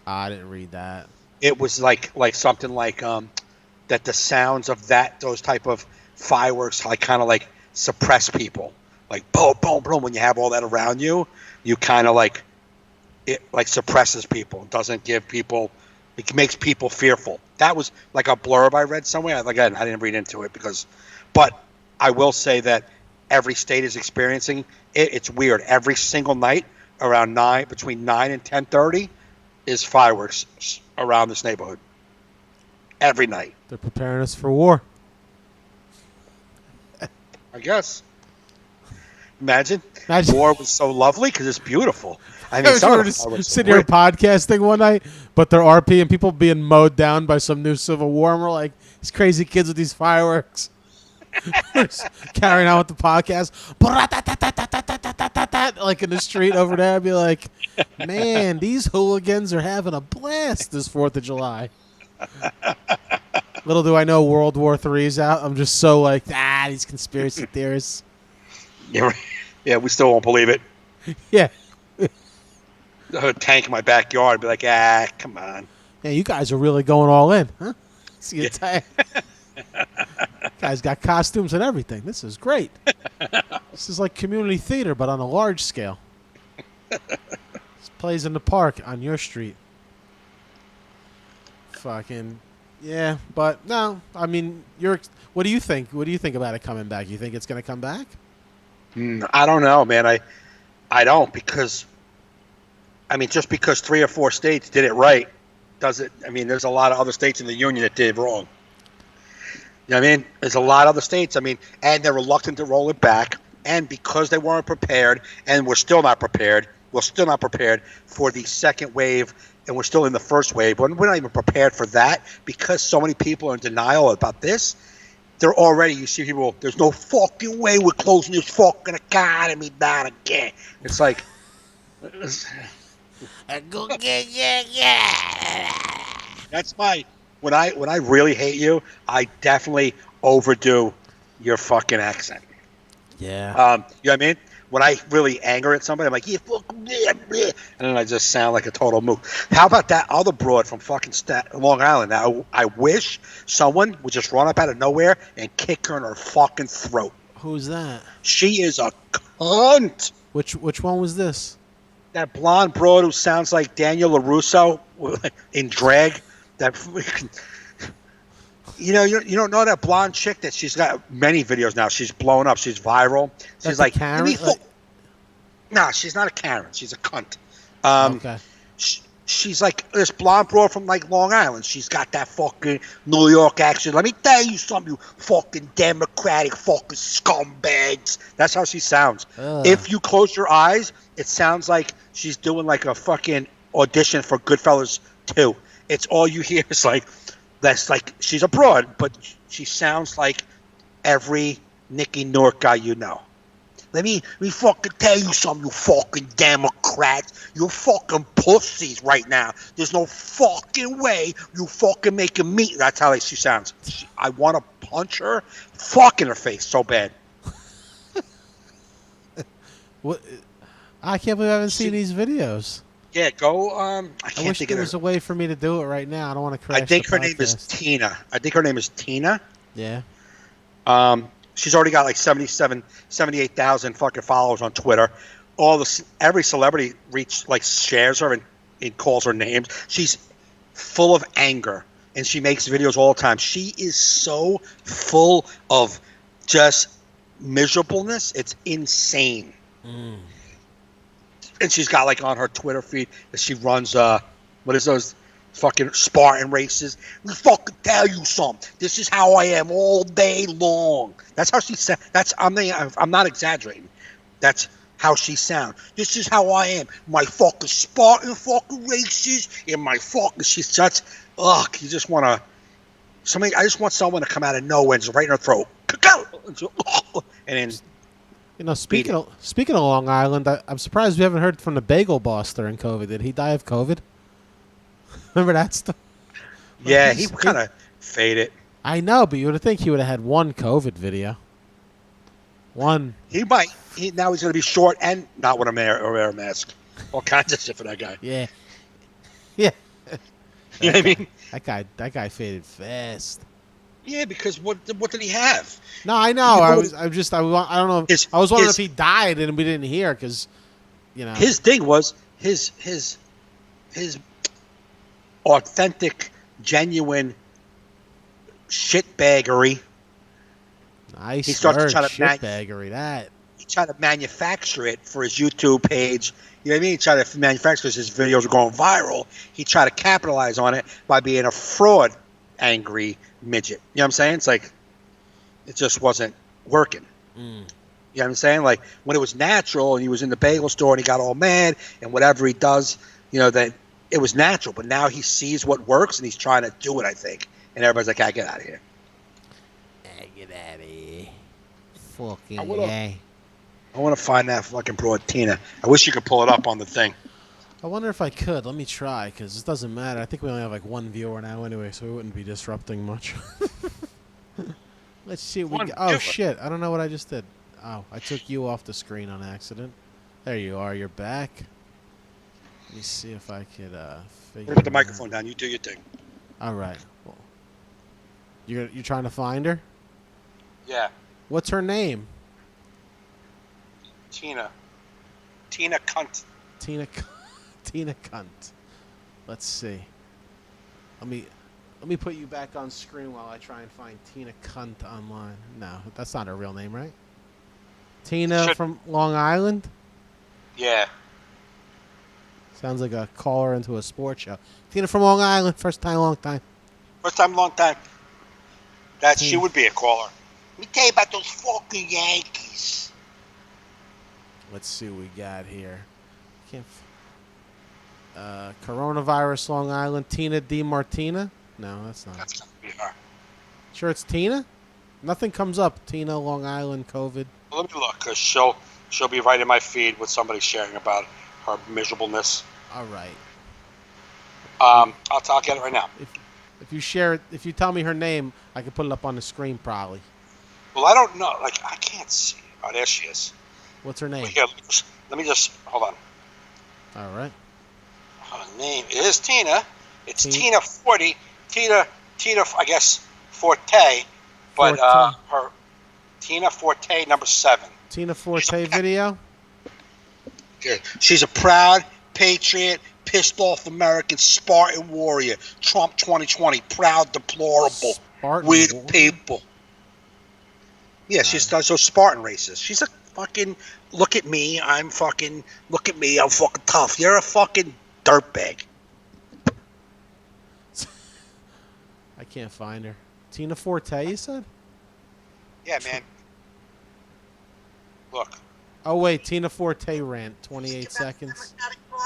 Speaker 2: I didn't read that.
Speaker 4: It was like something like that the sounds of those type of fireworks kind of suppress people. Like boom, boom, boom. When you have all that around you, you kind of it suppresses people. It doesn't give people. It makes people fearful. That was like a blurb I read somewhere. Again, I didn't read into it but I will say that every state is experiencing it. It's weird. Every single night around between 9 and 10:30 is fireworks around this neighborhood. Every night.
Speaker 2: They're preparing us for war.
Speaker 4: I guess. Imagine war was so lovely because it's beautiful. I mean,
Speaker 2: we were just sitting here podcasting one night, but there are people being mowed down by some new civil war, and we're like, these crazy kids with these fireworks. We're just carrying on with the podcast. Like in the street over there, I'd be like, man, these hooligans are having a blast this 4th of July. Little do I know World War III's out. I'm just so these conspiracy theorists.
Speaker 4: Yeah, we still won't believe it.
Speaker 2: Yeah.
Speaker 4: A tank in my backyard, be like, come on.
Speaker 2: Yeah, you guys are really going all in, huh? See guys got costumes and everything. This is great. This is like community theater, but on a large scale. This plays in the park on your street. Fucking yeah, but no. I mean, what do you think? What do you think about it coming back? You think it's going to come back?
Speaker 4: I don't know, man. I don't because. I mean, just because 3 or 4 states did it right, there's a lot of other states in the union that did it wrong. You know what I mean? There's a lot of other states, and they're reluctant to roll it back, and because they weren't prepared, and we're still not prepared, we're still not prepared for the second wave, and we're still in the first wave. We're not even prepared for that because so many people are in denial about this. They're already, you see people, there's no fucking way we're closing this fucking economy down again. It's like, that's my, when I really hate you, I definitely overdo your fucking accent.
Speaker 2: Yeah.
Speaker 4: You know what I mean? When I really anger at somebody, I'm like, yeah, fucking bleh, bleh, and then I just sound like a total mook. How about that other broad from fucking Long Island? Now, I wish someone would just run up out of nowhere and kick her in her fucking throat.
Speaker 2: Who's that?
Speaker 4: She is a cunt.
Speaker 2: Which one was this?
Speaker 4: That blonde broad who sounds like Daniel LaRusso in drag. That you don't know that blonde chick that she's got many videos now. She's blown up. She's viral. She's
Speaker 2: That's
Speaker 4: like
Speaker 2: Karen.
Speaker 4: Nah, she's not a Karen. She's a cunt.
Speaker 2: Okay.
Speaker 4: She's like this blonde broad from like Long Island. She's got that fucking New York accent. Let me tell you something, you fucking Democratic fucking scumbags. That's how she sounds. If you close your eyes, it sounds like she's doing like a fucking audition for Goodfellas 2. It's all you hear is like, that's like, she's a broad, but she sounds like every Nicky Newark guy you know. Let me fucking tell you something, you fucking Democrats. You're fucking pussies right now. There's no fucking way you fucking making me. That's how she sounds. I want to punch her, fuck in her face so bad.
Speaker 2: What? I can't believe I haven't seen these videos.
Speaker 4: Yeah, go. I
Speaker 2: I wish there was a way for me to do it right now. I don't want to crash.
Speaker 4: I think
Speaker 2: the
Speaker 4: her name is
Speaker 2: podcast.
Speaker 4: Tina.
Speaker 2: Yeah.
Speaker 4: She's already got like 78,000 fucking followers on Twitter. Every celebrity shares her and calls her names. She's full of anger and she makes videos all the time. She is so full of just miserableness. It's insane. And she's got like on her Twitter feed that she runs what is those fucking Spartan races. Let me fucking tell you something. This is how I am all day long. That's how she said. I'm not exaggerating. That's how she sounds. This is how I am. My fucking Spartan fucking races and my fucking. She's just. Ugh. You just want to. Somebody. I just want someone to come out of nowhere and just right in her throat. And then.
Speaker 2: Speaking of Long Island, I'm surprised we haven't heard from the Bagel Boss during COVID. Did he die of COVID? Remember that stuff?
Speaker 4: Yeah, he kind of faded.
Speaker 2: I know, but you would think he would have had one COVID video. One.
Speaker 4: He might. Now he's going to be short and not wear a mask. All kinds of shit for that guy.
Speaker 2: Yeah. Yeah.
Speaker 4: You know what I mean?
Speaker 2: That guy faded fast.
Speaker 4: Yeah, because what did he have?
Speaker 2: No, I know. I don't know. I was wondering if he died and we didn't hear because,
Speaker 4: His thing was his authentic, genuine shitbaggery.
Speaker 2: Nice
Speaker 4: he starts
Speaker 2: word,
Speaker 4: to try to
Speaker 2: shitbaggery.
Speaker 4: He tried to manufacture it for his YouTube page. You know what I mean? He tried to manufacture because his videos were going viral. He tried to capitalize on it by being a fraud, angry midget. You know what I'm saying? It's like it just wasn't working. You know what I'm saying? Like when it was natural and he was in the bagel store and he got all mad and whatever he does, that it was natural. But now he sees what works and he's trying to do it, I think. And everybody's like, get out of here.
Speaker 2: Get out of here. Fucking
Speaker 4: I want to find that fucking broad Tina. I wish you could pull it up on the thing.
Speaker 2: I wonder if I could. Let me try, because it doesn't matter. I think we only have like one viewer now anyway, so we wouldn't be disrupting much. Let's see what we got. Oh, shit. I don't know what I just did. Oh, I took you off the screen on accident. There you are. You're back. Let me see if I could figure
Speaker 4: Put the microphone down. You do your thing.
Speaker 2: All right. Well, you're trying to find her?
Speaker 4: Yeah.
Speaker 2: What's her name?
Speaker 4: Tina Cunt.
Speaker 2: Tina Cunt. Let's see. Let me put you back on screen while I try and find Tina Cunt online. No, that's not her real name, right? Tina from Long Island?
Speaker 4: Yeah.
Speaker 2: Sounds like a caller into a sports show. Tina from Long Island, first time, long time.
Speaker 4: First time, long time. She would be a caller. Let me tell you about those fucking Yankees.
Speaker 2: Let's see what we got here. can't. Coronavirus, Long Island. Tina D. Martina? No, that's not.
Speaker 4: That's gonna be her.
Speaker 2: Sure, it's Tina? Nothing comes up. Tina, Long Island, COVID.
Speaker 4: Well, let me look, because she'll be right in my feed with somebody sharing about her miserableness.
Speaker 2: All right.
Speaker 4: I'll get it right now.
Speaker 2: If you share it, if you tell me her name, I can put it up on the screen probably.
Speaker 4: Well, I don't know. Like, I can't see. Oh, there she is.
Speaker 2: What's her name?
Speaker 4: Here, let me just hold on.
Speaker 2: All right.
Speaker 4: Her name is Tina. It's Tina 40. Tina, I guess, Forte. But her Tina Forte number 7.
Speaker 2: Tina Forte video?
Speaker 4: She's a proud patriot, pissed off American Spartan warrior. Trump 2020, proud, deplorable, weird people. Yeah, she's so Spartan racist. She's a fucking look at me, I'm fucking tough. You're a fucking dirtbag.
Speaker 2: I can't find her. Tina Forte, you said?
Speaker 4: Yeah, man. Look.
Speaker 2: Oh, wait. Tina Forte rant. 28 seconds.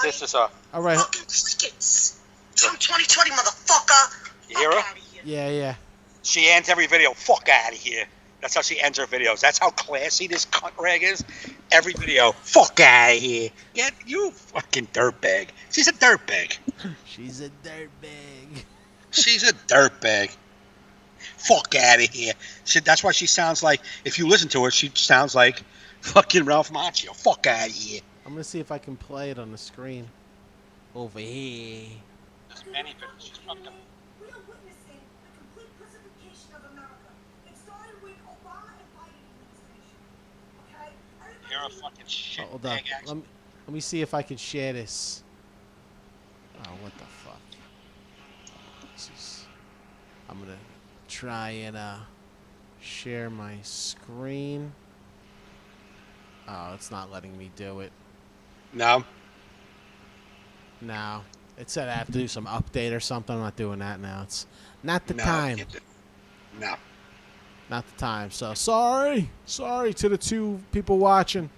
Speaker 4: This is a...
Speaker 2: All right.
Speaker 5: Fucking crickets. Trump 2020, motherfucker.
Speaker 4: You hear her?
Speaker 2: Yeah.
Speaker 4: She ends every video, fuck out of here. That's how she ends her videos. That's how classy this cunt rag is. Every video, fuck out of here. Get you fucking dirtbag. She's a dirtbag.
Speaker 2: She's a dirtbag.
Speaker 4: She's a dirtbag. Fuck out of here. That's why she sounds like, if you listen to her, she sounds like fucking Ralph Macchio. Fuck out of here.
Speaker 2: I'm going to see if I can play it on the screen. Over here.
Speaker 4: There's many videos. She's fucking...
Speaker 5: We are witnessing the complete pacification of America. It started with Obama and Biden administration. Okay?
Speaker 4: You're a fucking shit.
Speaker 2: Hold on. Let me see if I can share this. Oh, what the fuck? I'm going to try and share my screen. Oh, it's not letting me do it.
Speaker 4: No.
Speaker 2: No. It said I have to do some update or something. I'm not doing that now. It's not the time.
Speaker 4: No.
Speaker 2: Not the time. So, sorry. Sorry to the 2 people watching.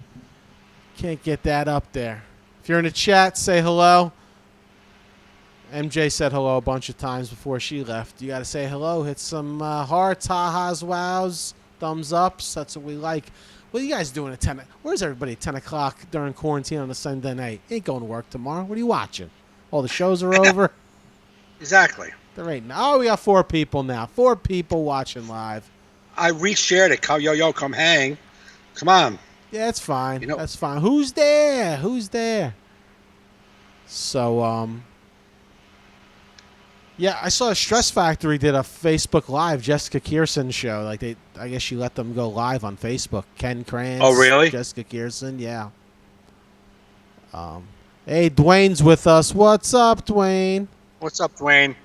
Speaker 2: Can't get that up there. If you're in the chat, say hello. MJ said hello a bunch of times before she left. You got to say hello. Hit some hearts, ha-has, wows, thumbs ups. That's what we like. What are you guys doing at 10? Where's everybody at 10 o'clock during quarantine on a Sunday night? You ain't going to work tomorrow. What are you watching? All the shows are over?
Speaker 4: Exactly.
Speaker 2: There ain't. Oh, we got 4 people now. 4 people watching live.
Speaker 4: I reshared it. Come hang. Come on.
Speaker 2: Yeah, it's fine.
Speaker 4: You know,
Speaker 2: that's fine. Who's there? Who's there? So, yeah, I saw Stress Factory did a Facebook Live Jessica Kirson show. Like I guess she let them go live on Facebook. Ken Kranz.
Speaker 4: Oh, really?
Speaker 2: Jessica Kirson, yeah. Hey, Dwayne's with us. What's up, Dwayne?
Speaker 4: What's up, Dwayne?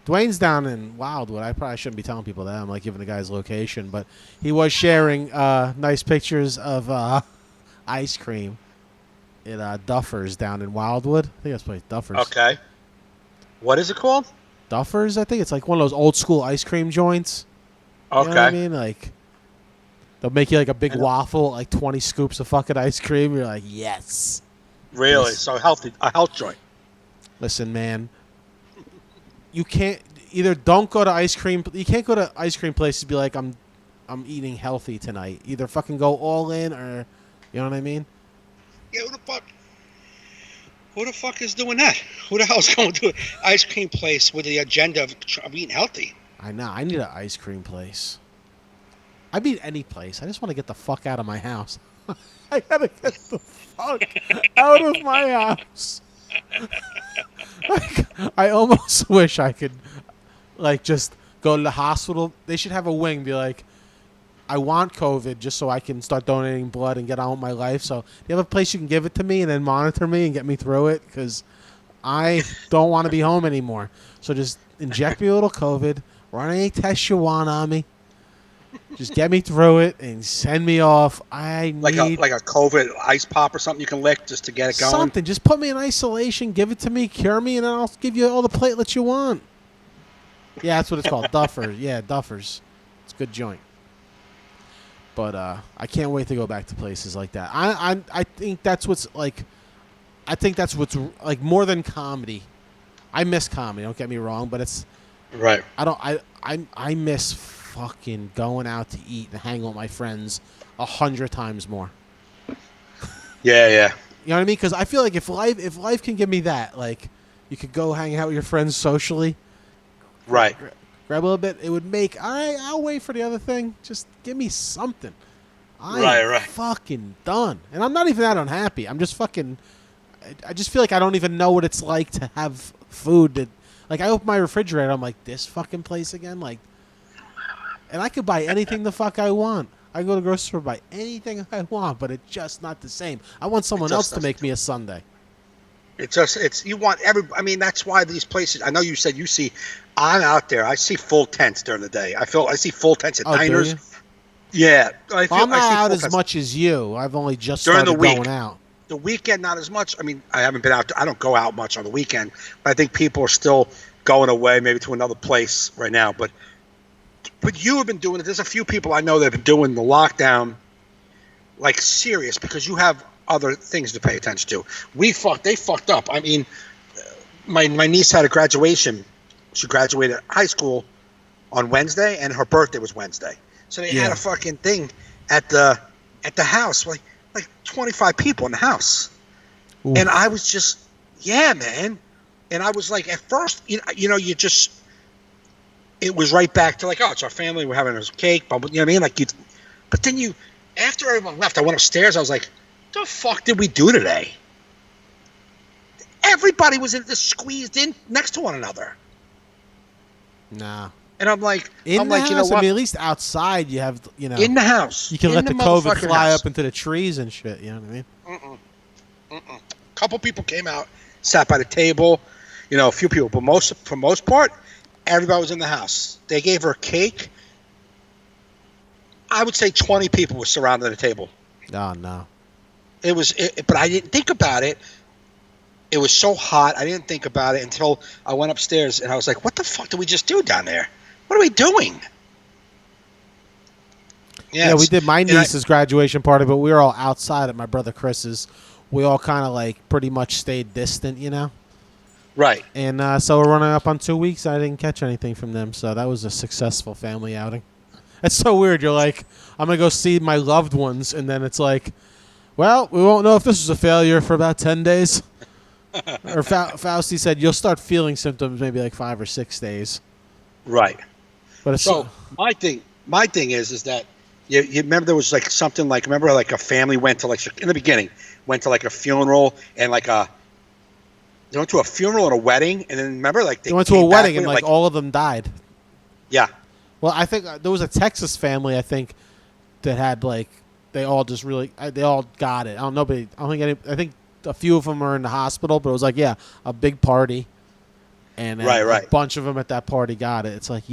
Speaker 2: Dwayne's down in Wildwood. I probably shouldn't be telling people that. I'm like giving the guy's location, but he was sharing nice pictures of ice cream at Duffers down in Wildwood. I think that's place Duffers.
Speaker 4: Okay. What is it called?
Speaker 2: Duffers, I think it's like one of those old school ice cream joints.
Speaker 4: Okay.
Speaker 2: You know what I mean? Like, they'll make you like a big waffle, like 20 scoops of fucking ice cream. You're like, yes.
Speaker 4: Really?
Speaker 2: Yes.
Speaker 4: So healthy, a health joint.
Speaker 2: Listen, man. You can't either don't go to ice cream. You can't go to ice cream places and be like, I'm eating healthy tonight. Either fucking go all in or, you know what I mean?
Speaker 4: Yeah, who the fuck is doing that? Who the hell is going to an ice cream place with the agenda of eating healthy?
Speaker 2: I know. I need an ice cream place. I mean any place. I just want to get the fuck out of my house. I gotta get the fuck out of my house. Like, I almost wish I could, like, just go to the hospital. They should have a wing. Be like, I want COVID just so I can start donating blood and get on with my life. So, do you have a place you can give it to me and then monitor me and get me through it? Because I don't want to be home anymore. So just inject me a little COVID, run any tests you want on me. Just get me through it and send me off. I need
Speaker 4: like a COVID ice pop or something you can lick just to get it going.
Speaker 2: Something. Just put me in isolation, give it to me, cure me, and then I'll give you all the platelets you want. Yeah, that's what it's called. Duffers. Yeah, Duffers. It's a good joint. But I can't wait to go back to places like that. I think that's what's like I think that's what's like more than comedy. I miss comedy. Don't get me wrong, but it's
Speaker 4: Right.
Speaker 2: I miss fucking going out to eat and hang with my friends 100 times more.
Speaker 4: Yeah, yeah.
Speaker 2: You know what I mean? Because I feel like if life can give me that, like you could go hang out with your friends socially,
Speaker 4: Right.
Speaker 2: grab a little bit. It would make. All right, I'll wait for the other thing. Just give me something. I'm fucking done, and I'm not even that unhappy. I'm just fucking. I just feel like I don't even know what it's like to have food that. Like I open my refrigerator, I'm like, this fucking place again, like, and I could buy anything the fuck I want. I go to the grocery store, buy anything I want, but it's just not the same. I want someone else to make me a sundae.
Speaker 4: It's you want I mean, that's why these places. I know you said you see. I'm out there. I see full tents during the day. I see full tents at diners. Yeah,
Speaker 2: I'm not out as much as you. I've only just
Speaker 4: during
Speaker 2: started
Speaker 4: the week.
Speaker 2: going out.
Speaker 4: The weekend, not as much. I mean, I haven't been out. I don't go out much on the weekend. But I think people are still going away, maybe to another place right now. But you have been doing it. There's a few people I know that have been doing the lockdown, like serious, because you have other things to pay attention to. They fucked up. I mean, my niece had a graduation. She graduated high school on Wednesday, and her birthday was Wednesday. So they had a fucking thing at the house, like 25 people in the house. Ooh. And I was just, yeah, man. And I was like, at first, you know, it was right back to like, oh, it's our family, we're having a cake, but you know what I mean? Like but then after everyone left, I went upstairs, I was like, what the fuck did we do today? Everybody was squeezed in next to one another.
Speaker 2: Nah.
Speaker 4: And I'm like,
Speaker 2: you know what? I mean, at least outside you have, you know.
Speaker 4: In the house.
Speaker 2: You can let the COVID fly up into the trees and shit, you know what I mean?
Speaker 4: A couple people came out, sat by the table, you know, a few people, but for most part, everybody was in the house. They gave her cake. I would say 20 people were surrounding the table.
Speaker 2: Oh, no.
Speaker 4: But I didn't think about it. It was so hot, I didn't think about it until I went upstairs, and I was like, what the fuck did we just do down there? What are we doing?
Speaker 2: Yeah, we did my niece's graduation party, but we were all outside at my brother Chris's. We all kind of like pretty much stayed distant, you know?
Speaker 4: Right.
Speaker 2: And so we're running up on 2 weeks. I didn't catch anything from them, so that was a successful family outing. It's so weird. You're like, I'm going to go see my loved ones, and then it's like, well, we won't know if this was a failure for about 10 days. Or Fausti said you'll start feeling symptoms maybe like 5 or 6 days.
Speaker 4: Right.
Speaker 2: But it's
Speaker 4: so my thing is that you remember there was like something like, remember like a family went to like, in the beginning, went to like a funeral and like they went to a funeral and a wedding, and then remember like
Speaker 2: they went to a wedding and like all of them died.
Speaker 4: Yeah.
Speaker 2: Well, I think there was a Texas family, I think, that had like they all just really they all got it. I think a few of them are in the hospital, but it was like a big party, and a bunch of them at that party got it. It's like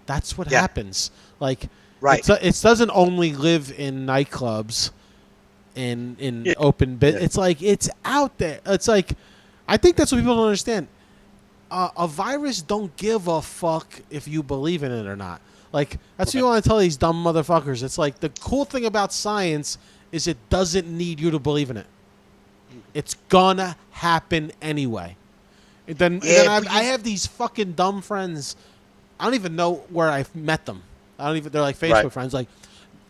Speaker 2: that's what happens. Like it doesn't only live in nightclubs, in open bit. It's like it's out there. It's like I think that's what people don't understand. A virus don't give a fuck if you believe in it or not. Like that's what you want to tell these dumb motherfuckers. It's like the cool thing about science is it doesn't need you to believe in it. It's gonna happen anyway. And then I have these fucking dumb friends. I don't even know where I've met them. They're like Facebook friends. Like,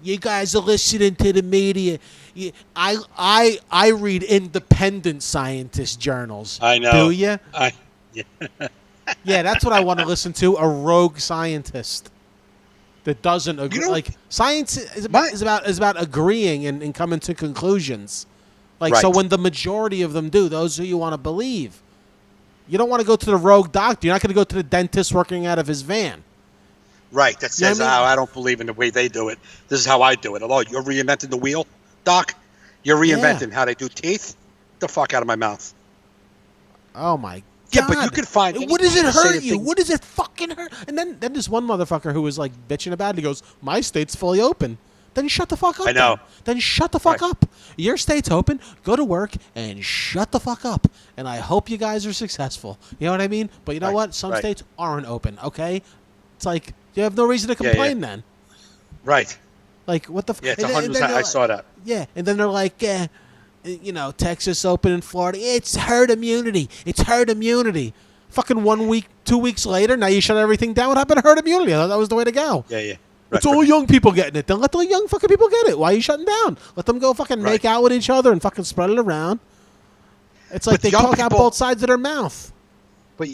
Speaker 2: you guys are listening to the media. I read independent scientist journals.
Speaker 4: I know.
Speaker 2: Do you? Yeah, that's what I want to listen to. A rogue scientist that doesn't agree. Like science is about agreeing and coming to conclusions. Like so, when the majority of them do, those who you want to believe. You don't want to go to the rogue doctor. You're not going to go to the dentist working out of his van.
Speaker 4: Right. That says, I don't believe in the way they do it. This is how I do it. Although you're reinventing the wheel, Doc. You're reinventing how they do teeth. Get the fuck out of my mouth.
Speaker 2: Oh, my God.
Speaker 4: Yeah, but you can find...
Speaker 2: What does it hurt you? What does it fucking hurt? And then this one motherfucker who was like bitching about it, he goes, my state's fully open. Then shut the fuck up.
Speaker 4: I know.
Speaker 2: Then shut the fuck up. Your state's open. Go to work and shut the fuck up. And I hope you guys are successful. You know what I mean? But you know what? Some states aren't open, okay? It's like, you have no reason to complain then.
Speaker 4: Right.
Speaker 2: Like, what the...
Speaker 4: Yeah, it's 100%. I saw that.
Speaker 2: Yeah, and then they're like, Texas Open in Florida. It's herd immunity. It's herd immunity. Fucking 1 week, 2 weeks later, now you shut everything down. What happened to herd immunity? I thought that was the way to go.
Speaker 4: Yeah. Right,
Speaker 2: It's all young people getting it. Then let the young fucking people get it. Why are you shutting down? Let them go fucking make out with each other and fucking spread it around. It's like they talk out both sides of their mouth.
Speaker 4: But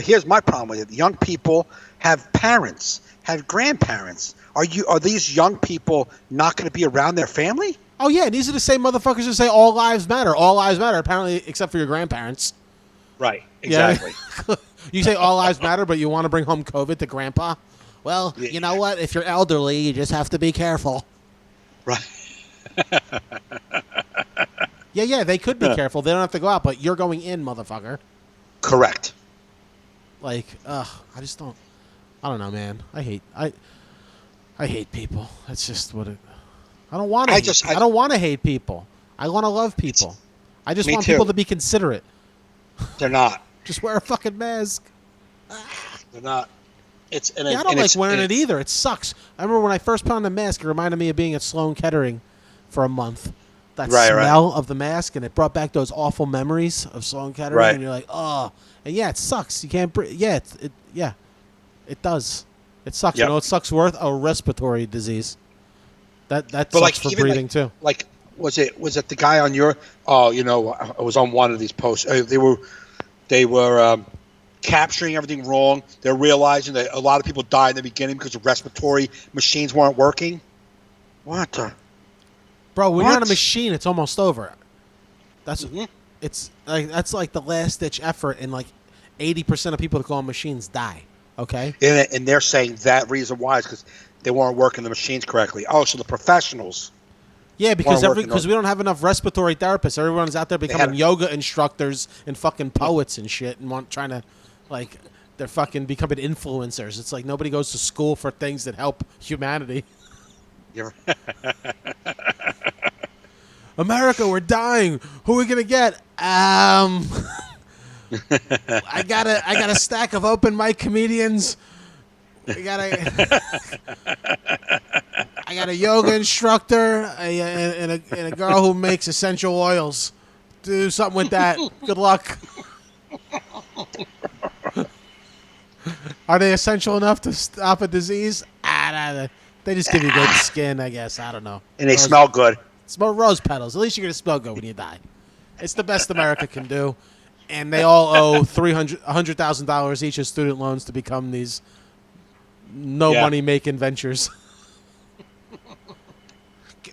Speaker 4: here's my problem with it. Young people have parents, have grandparents. Are these young people not going to be around their family?
Speaker 2: Oh, yeah. These are the same motherfuckers who say all lives matter. All lives matter, apparently, except for your grandparents.
Speaker 4: Right. Exactly.
Speaker 2: Yeah. You say all lives matter, but you want to bring home COVID to grandpa? Well, you know what? If you're elderly, you just have to be careful.
Speaker 4: Right.
Speaker 2: Yeah, they could be careful. They don't have to go out, but you're going in, motherfucker.
Speaker 4: Correct.
Speaker 2: Like, I just don't. I don't know, man. I hate people. That's just what it. I don't want to. I don't want to hate people. I want to love people. I just want people to be considerate.
Speaker 4: They're not.
Speaker 2: Just wear a fucking mask.
Speaker 4: They're not. I
Speaker 2: don't like wearing it either. It sucks. I remember when I first put on the mask, it reminded me of being at Sloan Kettering for a month. That smell of the mask, and it brought back those awful memories of Sloan Kettering. Right. And you're like, oh, and yeah, it sucks. You can't breathe. Yeah, it does. It sucks.
Speaker 4: Yep.
Speaker 2: You know, it sucks worth a respiratory disease. That sucks for breathing too.
Speaker 4: Like, was it the guy on your? Oh, I was on one of these posts. They were capturing everything wrong. They're realizing that a lot of people died in the beginning because the respiratory machines weren't working. What the?
Speaker 2: Bro, when you're on a machine, it's almost over. That's that's like the last ditch effort, and like 80% of people that go on machines die. Okay,
Speaker 4: and they're saying that reason why is because they weren't working the machines correctly. Oh, so the professionals.
Speaker 2: Yeah, because we don't have enough respiratory therapists. Everyone's out there becoming yoga instructors and fucking poets and shit, and trying to, like, they're fucking becoming influencers. It's like nobody goes to school for things that help humanity. America, we're dying. Who are we gonna get? I got a stack of open mic comedians. I got a yoga instructor and a girl who makes essential oils. Do something with that. Good luck. Are they essential enough to stop a disease? They just give you good skin, I guess. I don't know.
Speaker 4: And they smell good.
Speaker 2: Smell rose petals. At least you're going to smell good when you die. It's the best America can do. And they all owe $100,000 each as student loans to become these money-making ventures.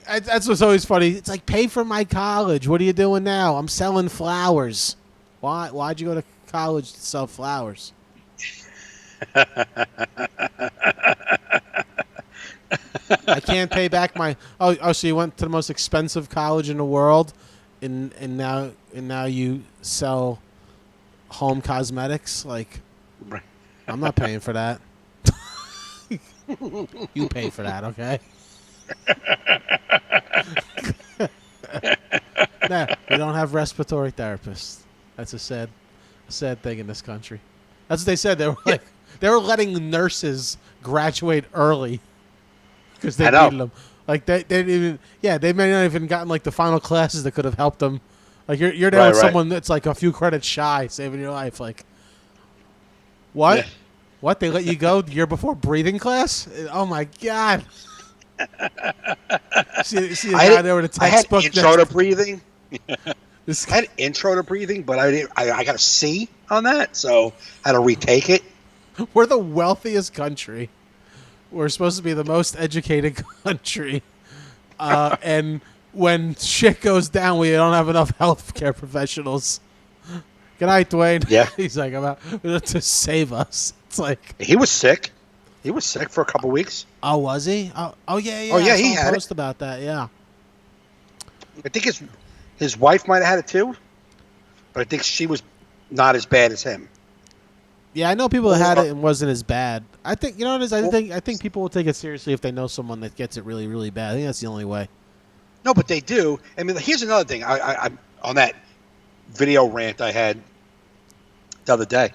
Speaker 2: That's what's always funny. It's like, pay for my college. What are you doing now? I'm selling flowers. Why'd you go to college to sell flowers? I can't pay back my. Oh, so you went to the most expensive college in the world, and now you sell home cosmetics? Like, I'm not paying for that. You pay for that, okay? Nah, we don't have respiratory therapists. That's a sad thing in this country. That's what they said. They were letting nurses graduate early because they needed them. Like they didn't even. Yeah, they may not even gotten like the final classes that could have helped them. Like you're there with someone that's like a few credits shy, saving your life. Like what? Yeah. What? They let you go the year before breathing class? Oh my god! see the guy there with a textbook.
Speaker 4: I had intro to breathing. I had intro to breathing, but I got a C on that, so I had to retake it.
Speaker 2: We're the wealthiest country. We're supposed to be the most educated country. And when shit goes down, we don't have enough healthcare professionals. Good night, Dwayne.
Speaker 4: Yeah.
Speaker 2: He's like, about to save us. It's like...
Speaker 4: He was sick. He was sick for a couple weeks.
Speaker 2: Oh, was he? Oh yeah.
Speaker 4: Oh, yeah,
Speaker 2: he
Speaker 4: had
Speaker 2: post about that, yeah.
Speaker 4: I think his wife might have had it too, but I think she was not as bad as him.
Speaker 2: Yeah, I know people that had it and wasn't as bad. I think, you know what it is? I think people will take it seriously if they know someone that gets it really, really bad. I think that's the only way.
Speaker 4: No, but they do. I mean, here's another thing. I on that video rant I had the other day.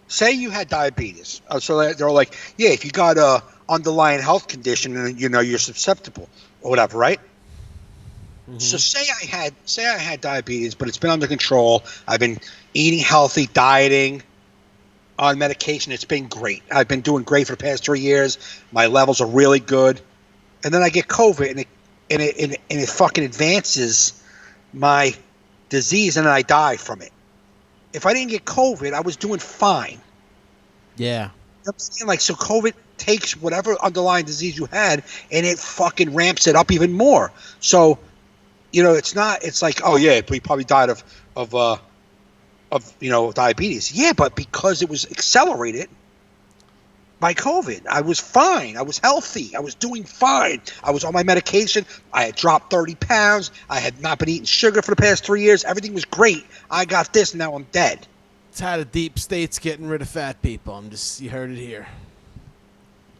Speaker 4: Say you had diabetes. So they're like, yeah, if you got a underlying health condition and you're susceptible or whatever, right? So say I had diabetes, but it's been under control. I've been eating healthy, dieting, on medication. It's been great. I've been doing great for the past 3 years. My levels are really good. And then I get COVID, and it fucking advances my disease, and then I die from it. If I didn't get COVID, I was doing fine.
Speaker 2: Yeah.
Speaker 4: I'm saying, like, so COVID takes whatever underlying disease you had, and it fucking ramps it up even more. So, you know, it's like, oh yeah, we probably died of diabetes. Yeah, but because it was accelerated by COVID, I was fine. I was healthy. I was doing fine. I was on my medication. I had dropped 30 pounds. I had not been eating sugar for the past 3 years. Everything was great. I got this, and now I'm dead.
Speaker 2: It's how the deep state's getting rid of fat people. You heard it here.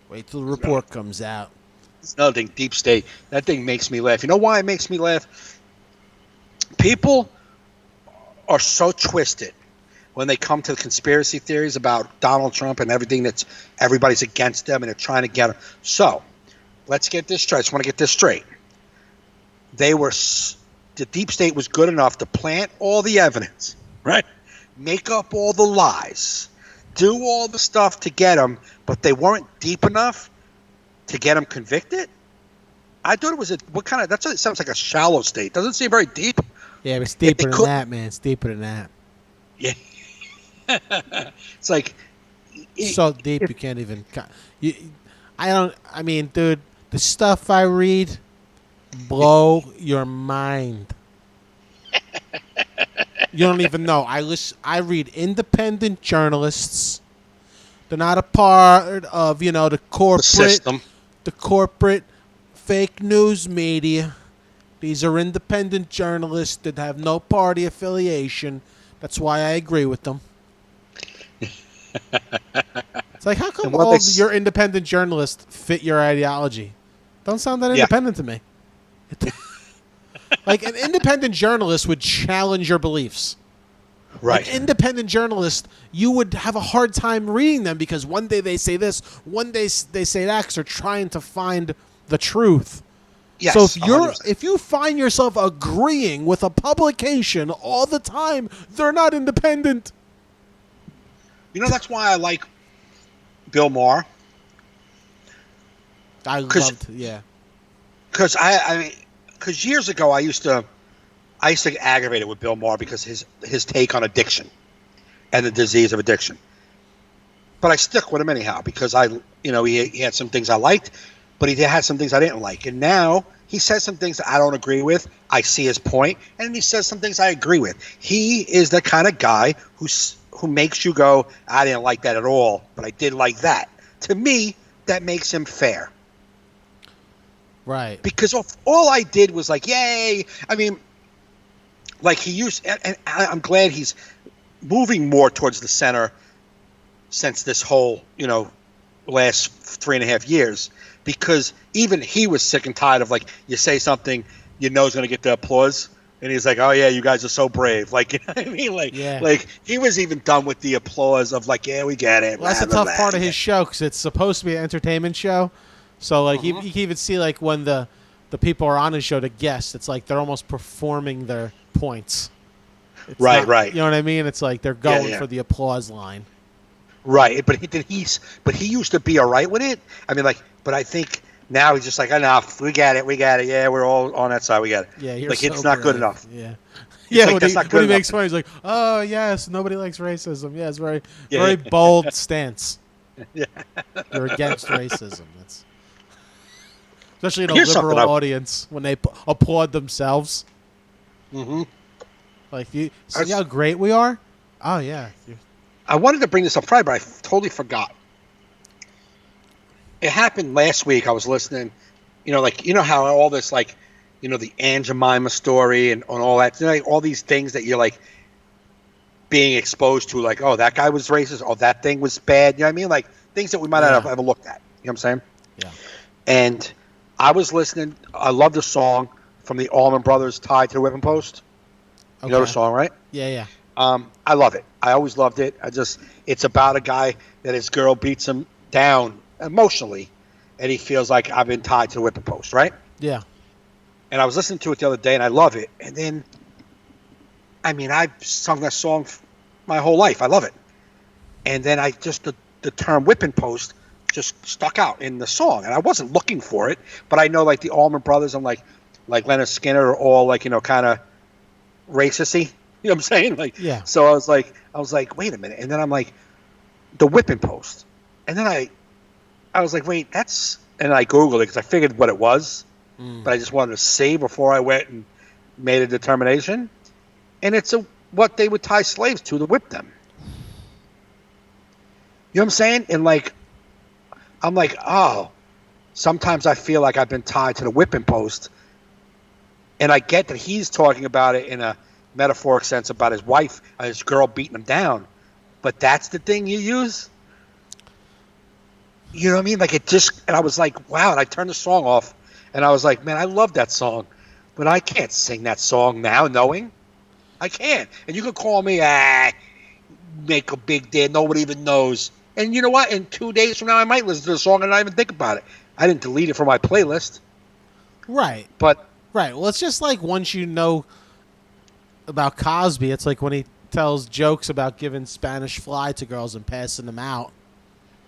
Speaker 2: Wait till the report comes out.
Speaker 4: It's another thing, deep state. That thing makes me laugh. You know why it makes me laugh? People are so twisted when they come to the conspiracy theories about Donald Trump and everything everybody's against them and they're trying to get him. So, let's get this straight. I just want to get this straight. The deep state was good enough to plant all the evidence, right? Make up all the lies, do all the stuff to get him, but they weren't deep enough to get him convicted? I thought it was it sounds like a shallow state. Doesn't seem very deep.
Speaker 2: Yeah, it's deeper than that, man. It's deeper than that.
Speaker 4: Yeah. It's like
Speaker 2: so deep you can't even. I mean, dude, the stuff I read blow your mind. You don't even know. I read independent journalists. They're not a part of the corporate
Speaker 4: system.
Speaker 2: The corporate fake news media. These are independent journalists that have no party affiliation. That's why I agree with them. It's like, how come all your independent journalists fit your ideology? Don't sound that independent to me. Like, an independent journalist would challenge your beliefs.
Speaker 4: Right.
Speaker 2: An independent journalist, you would have a hard time reading them because one day they say this, one day they say that, because they're trying to find the truth.
Speaker 4: Yes,
Speaker 2: so
Speaker 4: 100%.
Speaker 2: if you find yourself agreeing with a publication all the time, they're not independent.
Speaker 4: You know, that's why I like Bill Maher.
Speaker 2: Because
Speaker 4: because years ago I used to get aggravated with Bill Maher because his take on addiction and the disease of addiction. But I stuck with him anyhow because he had some things I liked, but he had some things I didn't like. And now he says some things that I don't agree with. I see his point, and he says some things I agree with. He is the kind of guy who makes you go, I didn't like that at all, but I did like that. To me, that makes him fair.
Speaker 2: Right.
Speaker 4: Because all I did was like, yay. I mean, like he used, and I'm glad he's moving more towards the center since this whole, last 3.5 years, because even he was sick and tired of, like, you say something, you know is going to get the applause. And he's like, oh, yeah, you guys are so brave. Like, you know what I mean? Like, like he was even done with the applause of, like, yeah, we get it.
Speaker 2: Well, that's a tough part of his show because it's supposed to be an entertainment show. So, like, you can even see, like, when the people are on his show to guest, it's like they're almost performing their points. It's
Speaker 4: right.
Speaker 2: You know what I mean? It's like they're going for the applause line.
Speaker 4: Right. But he used to be all right with it. I mean, like, but I think now he's just like, enough. We get it. Yeah, we're all on that side. We get it.
Speaker 2: Yeah, you're
Speaker 4: like,
Speaker 2: so
Speaker 4: it's not
Speaker 2: brave.
Speaker 4: Good enough.
Speaker 2: Yeah.
Speaker 4: Like,
Speaker 2: when he makes fun, he's like, oh, yes, nobody likes racism. Yeah, it's very bold stance.
Speaker 4: Yeah.
Speaker 2: You're against racism. That's especially in a liberal audience when they applaud themselves.
Speaker 4: Mm-hmm.
Speaker 2: Like, you see how great we are? Oh, yeah.
Speaker 4: I wanted to bring this up Friday, but I totally forgot. It happened last week. I was listening, how all this, like, the Aunt Jemima story and all that, like, all these things that you're, like, being exposed to, like, oh, that guy was racist, oh, that thing was bad, you know what I mean? Like, things that we might not have ever looked at, you know what I'm saying?
Speaker 2: Yeah.
Speaker 4: And I was listening. I love the song from the Allman Brothers, Tied to the Whipping Post. You know the song, right?
Speaker 2: Yeah.
Speaker 4: I love it. I always loved it. It's about a guy that his girl beats him down emotionally, and he feels like I've been tied to the whipping post, right?
Speaker 2: Yeah.
Speaker 4: And I was listening to it the other day, and I love it. And then, I mean, I've sung that song my whole life. I love it. And then I just the term whipping post just stuck out in the song, and I wasn't looking for it, but I know like the Allman Brothers and like Leonard Skinner are all like, you know, kind of racisty. You know what I'm saying? Like,
Speaker 2: Yeah.
Speaker 4: So I was like, wait a minute, and then I'm like, the whipping post, and then I was like, wait, that's, and I Googled it because I figured what it was, but I just wanted to see before I went and made a determination, and it's what they would tie slaves to whip them. You know what I'm saying? And like, I'm like, oh, sometimes I feel like I've been tied to the whipping post. And I get that he's talking about it in a metaphoric sense about his wife, his girl beating him down. But that's the thing you use? You know what I mean? Like, it just, and I was like, wow. And I turned the song off. And I was like, man, I love that song. But I can't sing that song now knowing. I can't. And you can call me, make a big deal. Nobody even knows. And you know what? In 2 days from now, I might listen to the song and not even think about it. I didn't delete it from my playlist.
Speaker 2: Right.
Speaker 4: But
Speaker 2: right. Well, it's just like once you know about Cosby, it's like when he tells jokes about giving Spanish fly to girls and passing them out.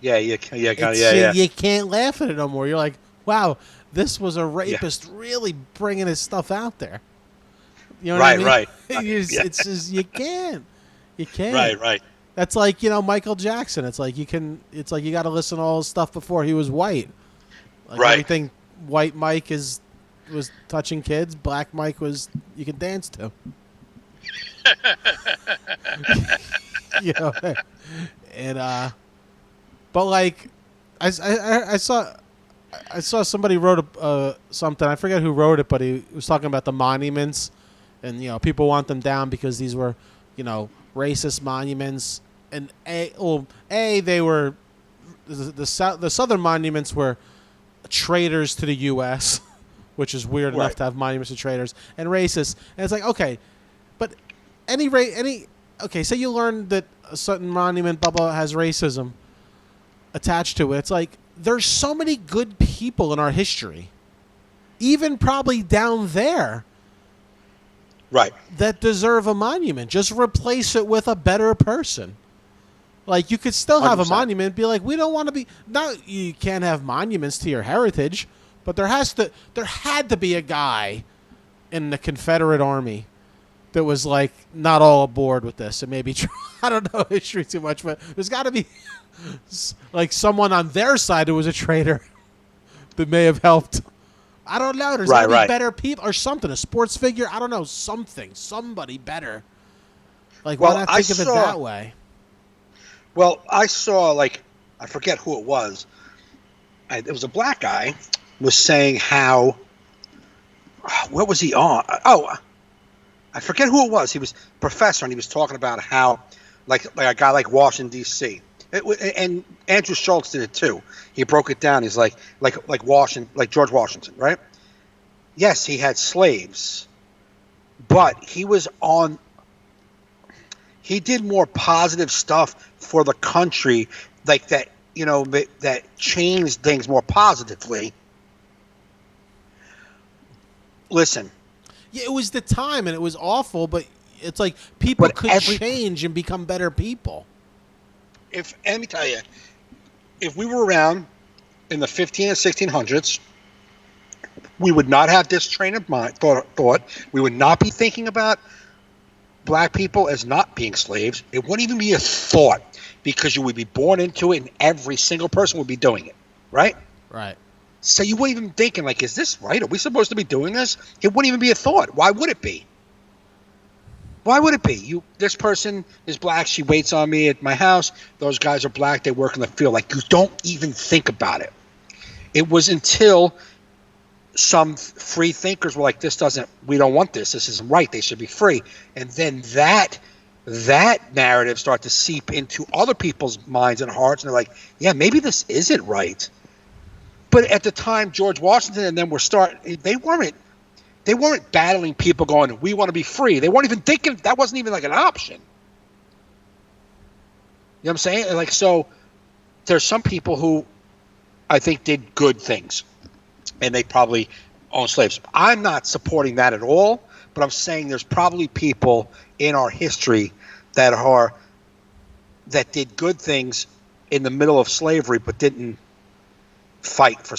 Speaker 4: Yeah. You
Speaker 2: can't laugh at it no more. You're like, wow, this was a rapist really bringing his stuff out there. You know what I mean?
Speaker 4: Right.
Speaker 2: It's just, you can't. You can't.
Speaker 4: Right.
Speaker 2: That's like, you know, Michael Jackson. It's like you got to listen to all his stuff before he was white. Like
Speaker 4: right.
Speaker 2: Everything white Mike was touching kids, black Mike you can dance to. You know, and but like I saw somebody wrote something. I forget who wrote it, but he was talking about the monuments, and you know, people want them down because these were, you know, racist monuments. And they were the southern monuments were traitors to the U.S., which is weird enough to have monuments to traitors, and racist. And it's like, okay, but say you learn that a certain monument has racism attached to it. It's like there's so many good people in our history, even probably down there,
Speaker 4: right, that
Speaker 2: deserve a monument. Just replace it with a better person. Like, you could still have 100%. A monument, be like, we don't want to be, not, you can't have monuments to your heritage, but there had to be a guy in the Confederate Army that was like not all aboard with this, and maybe, I don't know history too much, but there's got to be like someone on their side who was a traitor that may have helped. I don't know. There's got to be better people or something, a sports figure. I don't know, somebody better. Like, why not think of it that way?
Speaker 4: Well, I saw, like, I forget who it was. It was a black guy was saying how, what was he on? Oh, I forget who it was. He was a professor, and he was talking about how, like a guy like Washington, D.C. And Andrew Schultz did it too. He broke it down. He's like Washington, like George Washington, right? Yes, he had slaves, but he did more positive stuff for the country, like that, you know, that changed things more positively. Listen.
Speaker 2: Yeah, it was the time, and it was awful, but it's like people could change and become better people.
Speaker 4: Let me tell you, if we were around in the 15 and 1600s, we would not have this train of mind, thought. We would not be thinking about black people as not being slaves. It wouldn't even be a thought, because you would be born into it, and every single person would be doing it, right?
Speaker 2: Right.
Speaker 4: So you wouldn't even thinking, like, is this right? Are we supposed to be doing this? It wouldn't even be a thought. Why would it be? Why would it be? This person is black. She waits on me at my house. Those guys are black. They work in the field. Like, you don't even think about it. It was until some free thinkers were like, we don't want this. This isn't right. They should be free. And then that narrative started to seep into other people's minds and hearts. And they're like, yeah, maybe this isn't right. But at the time, George Washington and them they weren't battling people going, we want to be free. They weren't even thinking, that wasn't even like an option. You know what I'm saying? Like, so there's some people who I think did good things, and they probably own slaves. I'm not supporting that at all, but I'm saying there's probably people in our history that did good things in the middle of slavery, but didn't fight for,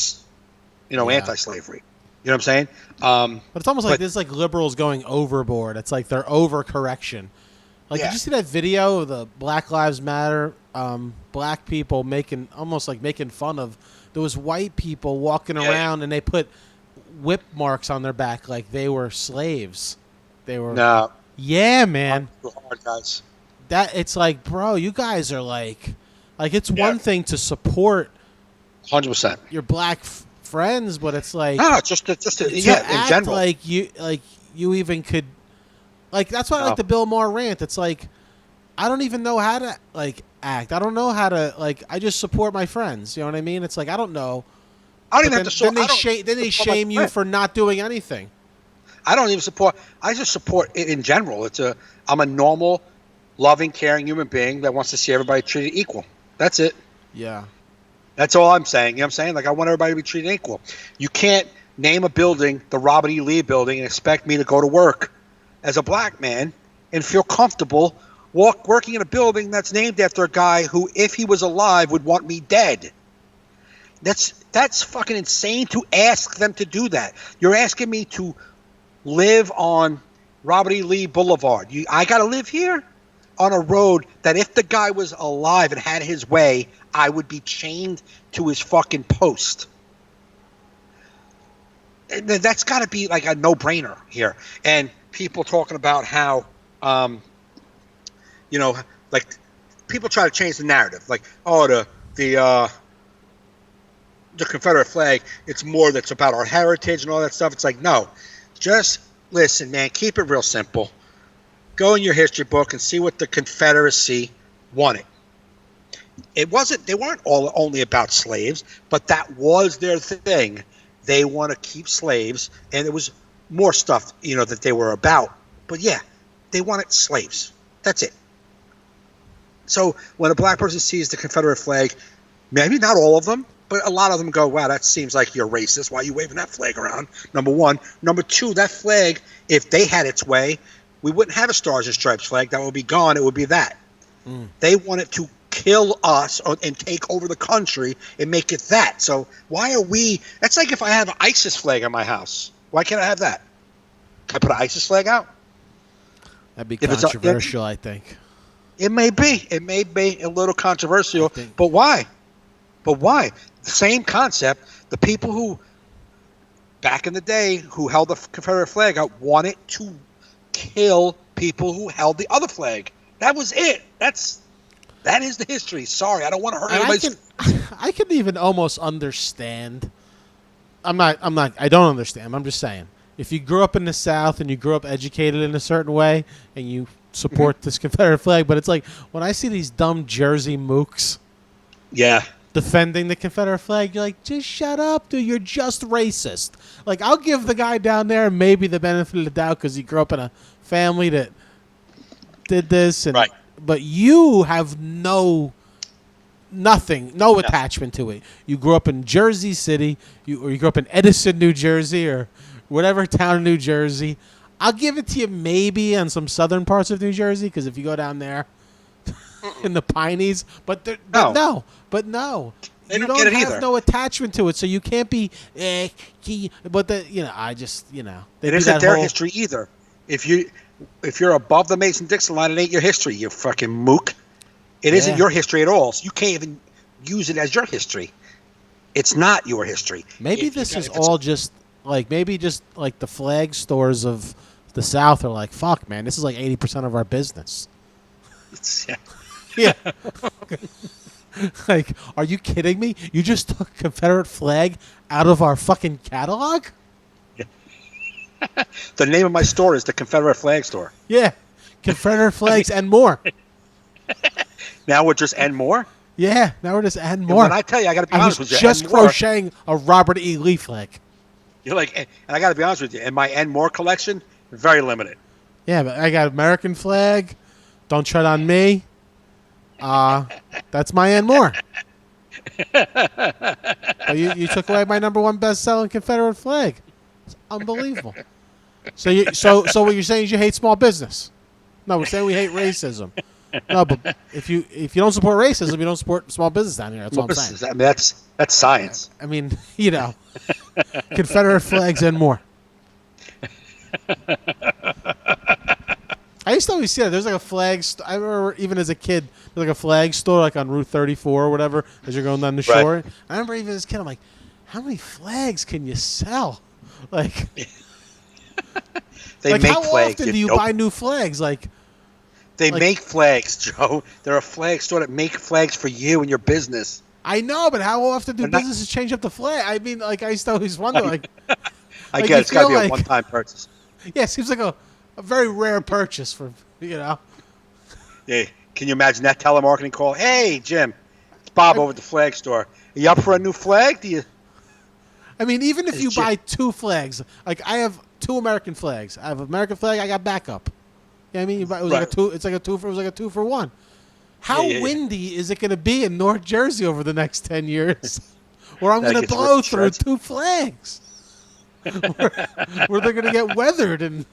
Speaker 4: anti-slavery. You know what I'm saying?
Speaker 2: But it's almost like this, like liberals going overboard. It's like they're overcorrection. Like, did you see that video of the Black Lives Matter, black people making fun of those white people walking around, and they put whip marks on their back like they were slaves. They were.
Speaker 4: No.
Speaker 2: Yeah, man.
Speaker 4: Hard guys.
Speaker 2: That it's like, bro, you guys are like it's one thing to support
Speaker 4: 100%
Speaker 2: your black friends, but it's like
Speaker 4: just in
Speaker 2: act
Speaker 4: general,
Speaker 2: like you even could, like, that's why I like the Bill Maher rant. It's like, I don't even know how to act. I don't know how to I just support my friends. You know what I mean? It's like, I don't know.
Speaker 4: I don't even have to.
Speaker 2: Then they shame you for not doing anything.
Speaker 4: I don't even support. I just support it in general. I'm a normal, loving, caring human being that wants to see everybody treated equal. That's it.
Speaker 2: Yeah.
Speaker 4: That's all I'm saying. You know what I'm saying? Like, I want everybody to be treated equal. You can't name a building the Robert E. Lee building and expect me to go to work as a black man and feel comfortable working in a building that's named after a guy who, if he was alive, would want me dead. That's fucking insane to ask them to do that. You're asking me to live on Robert E. Lee Boulevard. I got to live here on a road that if the guy was alive and had his way, I would be chained to his fucking post. And that's got to be like a no-brainer here. And people talking about how, like, people try to change the narrative. Like, the Confederate flag, it's more that's about our heritage and all that stuff. It's like, no, just listen, man, keep it real simple. Go in your history book and see what the Confederacy wanted. They weren't only about slaves, but that was their thing. They want to keep slaves, and there was more stuff, that they were about. But yeah, they wanted slaves. That's it. So when a black person sees the Confederate flag, maybe not all of them, but a lot of them go, wow, that seems like you're racist. Why are you waving that flag around? Number one. Number two, that flag, if they had its way, we wouldn't have a Stars and Stripes flag. That would be gone. It would be that. They wanted to kill us and take over the country and make it that. So why are we – that's like if I have an ISIS flag on my house. Why can't I have that? Can I put an ISIS flag out?
Speaker 2: That'd be controversial, I think.
Speaker 4: It may be. It may be a little controversial. But why? The same concept. The people who back in the day who held the Confederate flag out wanted to kill people who held the other flag. That was it. That is the history. Sorry, I don't want to hurt anybody's.
Speaker 2: I can even almost understand. I don't understand. I'm just saying. If you grew up in the South and you grew up educated in a certain way and you support this Confederate flag, but it's like when I see these dumb Jersey mooks defending the Confederate flag, you're like, just shut up, dude. You're just racist. Like, I'll give the guy down there maybe the benefit of the doubt because he grew up in a family that did this. And, but you have no attachment to it. You grew up in Jersey City, or you grew up in Edison, New Jersey, or whatever town in New Jersey. I'll give it to you maybe on some southern parts of New Jersey, because if you go down there in the Pineys, but no.
Speaker 4: They
Speaker 2: you
Speaker 4: don't get it
Speaker 2: have
Speaker 4: either.
Speaker 2: no attachment to it, so you can't be. But
Speaker 4: it isn't their history either. If you're above the Mason-Dixon line, it ain't your history. You fucking mook. It isn't your history at all. So you can't even use it as your history. It's not your history.
Speaker 2: Maybe this is all just like the flag stores of the South are like, fuck, man, this is like 80% of our business. Yeah. Like, are you kidding me? You just took Confederate flag out of our fucking catalog?
Speaker 4: The name of my store is the Confederate Flag Store.
Speaker 2: Yeah. Confederate flags and more.
Speaker 4: Now we're just and more?
Speaker 2: Yeah, now we're just adding more.
Speaker 4: And when I tell you, I got to be honest with you.
Speaker 2: Just crocheting a Robert E. Lee flag.
Speaker 4: You're like, and I got to be honest with you. In my and more collection, very limited.
Speaker 2: Yeah, but I got American flag. Don't tread on me. That's my and more. You took away my number one best-selling Confederate flag. Unbelievable. So what you're saying is you hate small business? No, we're saying we hate racism. No, but if you don't support racism, you don't support small business down here. That's all I'm saying.
Speaker 4: I mean, that's science.
Speaker 2: I mean, Confederate flags and more. I used to always see that. There's like a flag. I remember even as a kid, there's like a flag store like on Route 34 or whatever as you're going down the shore.
Speaker 4: Right.
Speaker 2: I remember even as a kid, I'm like, how many flags can you sell? Like,
Speaker 4: They
Speaker 2: like
Speaker 4: make
Speaker 2: how
Speaker 4: flags.
Speaker 2: often do you buy new flags?
Speaker 4: They make flags, Joe. They're a flag store that make flags for you and your business.
Speaker 2: I know, but how often do
Speaker 4: They're not-
Speaker 2: businesses change up the flag? I mean, like I used to always wonder, like,
Speaker 4: I
Speaker 2: Like,
Speaker 4: guess
Speaker 2: you
Speaker 4: it's got to
Speaker 2: feel
Speaker 4: be
Speaker 2: like-
Speaker 4: a one-time purchase.
Speaker 2: yeah, it seems like a very rare purchase for.
Speaker 4: Yeah. Can you imagine that telemarketing call? Hey, Jim, it's Bob over at the flag store. Are you up for a new flag? Do you?
Speaker 2: I mean, even if
Speaker 4: It's
Speaker 2: you
Speaker 4: Jim.
Speaker 2: buy two flags, like I have two American flags. I have an American flag. I got backup. You know what I mean? You buy, it was like a
Speaker 4: Right.
Speaker 2: two. It's like a two for. It was like a 2 for 1. How
Speaker 4: Yeah.
Speaker 2: windy is it going to be in North Jersey over the next 10 years? Where I'm
Speaker 4: That
Speaker 2: going to
Speaker 4: gets
Speaker 2: blow
Speaker 4: ripped to
Speaker 2: through
Speaker 4: shreds.
Speaker 2: two flags. where they're going to get weathered and.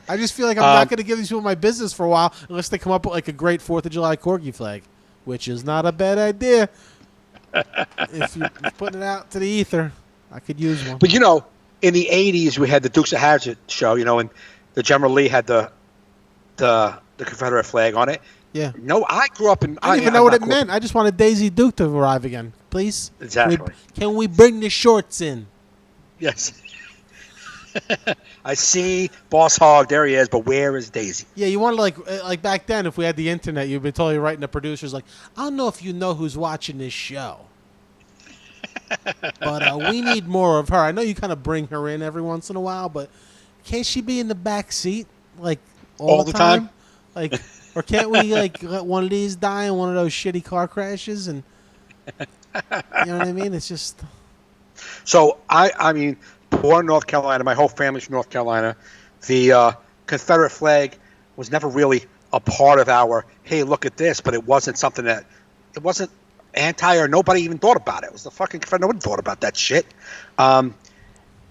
Speaker 2: I just feel like I'm not going to give these people my business for a while unless they come up with like a great 4th of July corgi flag, which is not a bad idea. If you're putting it out to the ether, I could use one.
Speaker 4: But in the '80s, we had the Dukes of Hazzard show. And the General Lee had the Confederate flag on it.
Speaker 2: Yeah.
Speaker 4: No, I grew up in.
Speaker 2: I didn't even know what it meant. I just wanted Daisy Duke to arrive again. Please?
Speaker 4: Exactly.
Speaker 2: Can we bring the shorts in?
Speaker 4: Yes. I see Boss Hog. There he is. But where is Daisy?
Speaker 2: Yeah, you want to like back then, if we had the internet, you'd be totally writing to producers like, I don't know if you know who's watching this show, but we need more of her. I know you kind of bring her in every once in a while, but can't she be in the back seat like all the time? Like, or can't we like let one of these die in one of those shitty car crashes? And you know what I mean? It's just.
Speaker 4: So I mean, born in North Carolina, my whole family's from North Carolina. The Confederate flag was never really a part of our. Hey, look at this, but it wasn't something that it wasn't anti or nobody even thought about it. It was the fucking Confederate. Nobody thought about that shit.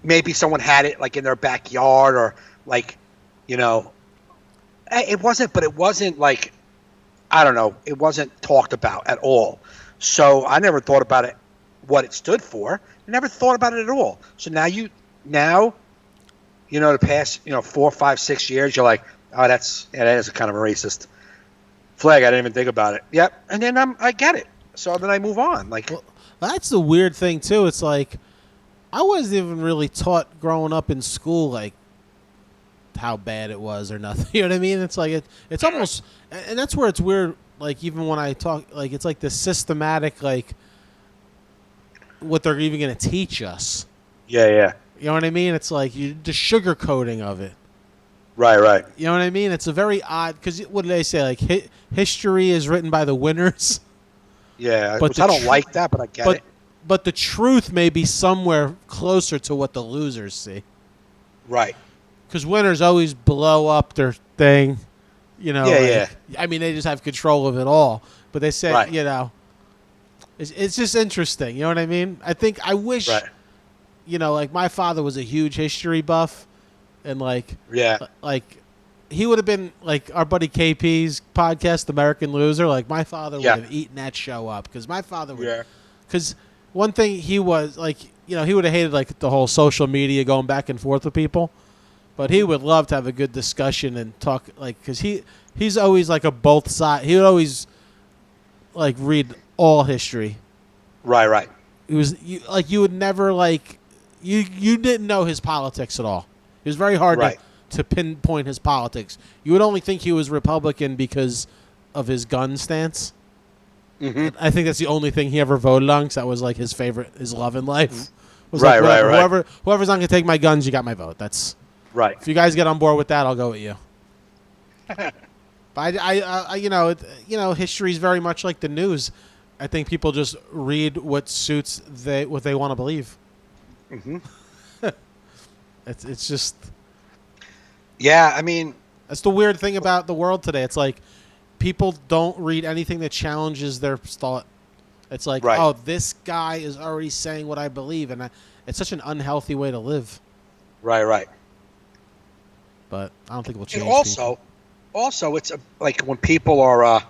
Speaker 4: Maybe someone had it like in their backyard or like, it wasn't. But it wasn't like, I don't know. It wasn't talked about at all. So I never thought about it, what it stood for. I never thought about it at all. So now the past 4, 5, 6 years, you're like, oh, that is a kind of a racist flag. I didn't even think about it. Yep, and then I get it. So then I move on. Like,
Speaker 2: Well, that's the weird thing too. It's like I wasn't even really taught growing up in school like how bad it was or nothing. You know what I mean? It's like it's almost, and that's where it's weird. Like even when I talk, like it's like the systematic like what they're even going to teach us.
Speaker 4: yeah,
Speaker 2: You know what I mean? It's like the sugarcoating of it.
Speaker 4: right.
Speaker 2: You know what I mean? It's a very odd because what do they say? Like history is written by the winners.
Speaker 4: Yeah,
Speaker 2: But
Speaker 4: which
Speaker 2: the
Speaker 4: I don't like that, but I get it.
Speaker 2: But the truth may be somewhere closer to what the losers see.
Speaker 4: Right.
Speaker 2: Because winners always blow up their thing.
Speaker 4: Yeah,
Speaker 2: like,
Speaker 4: yeah.
Speaker 2: I mean, they just have control of it all. But they say,
Speaker 4: Right.
Speaker 2: It's just interesting. You know what I mean? I wish,
Speaker 4: Right.
Speaker 2: Like my father was a huge history buff. And like,
Speaker 4: Yeah.
Speaker 2: He would have been like our buddy KP's podcast, American Loser. Like my father would have eaten that show up because my father would.
Speaker 4: Yeah.
Speaker 2: Because one thing he was like, he would have hated like the whole social media going back and forth with people, but he would love to have a good discussion and talk like because he's always like a both side. He would always like read all history.
Speaker 4: Right.
Speaker 2: It was you would never like you didn't know his politics at all. It was very hard to pinpoint his politics. You would only think he was Republican because of his gun stance.
Speaker 4: Mm-hmm.
Speaker 2: I think that's the only thing he ever voted on because that was like his favorite, his love in life. Was
Speaker 4: Right,
Speaker 2: like,
Speaker 4: right.
Speaker 2: Whoever's not going to take my guns, you got my vote. That's
Speaker 4: Right.
Speaker 2: if you guys get on board with that, I'll go with you. But I history is very much like the news. I think people just read what suits what they want to believe.
Speaker 4: Mm-hmm.
Speaker 2: It's just.
Speaker 4: Yeah, I mean,
Speaker 2: That's the weird thing about the world today. It's like people don't read anything that challenges their thought. It's like,
Speaker 4: Right.
Speaker 2: oh, this guy is already saying what I believe, and it's such an unhealthy way to live.
Speaker 4: Right.
Speaker 2: But I don't think we'll change.
Speaker 4: And also, it's like when people are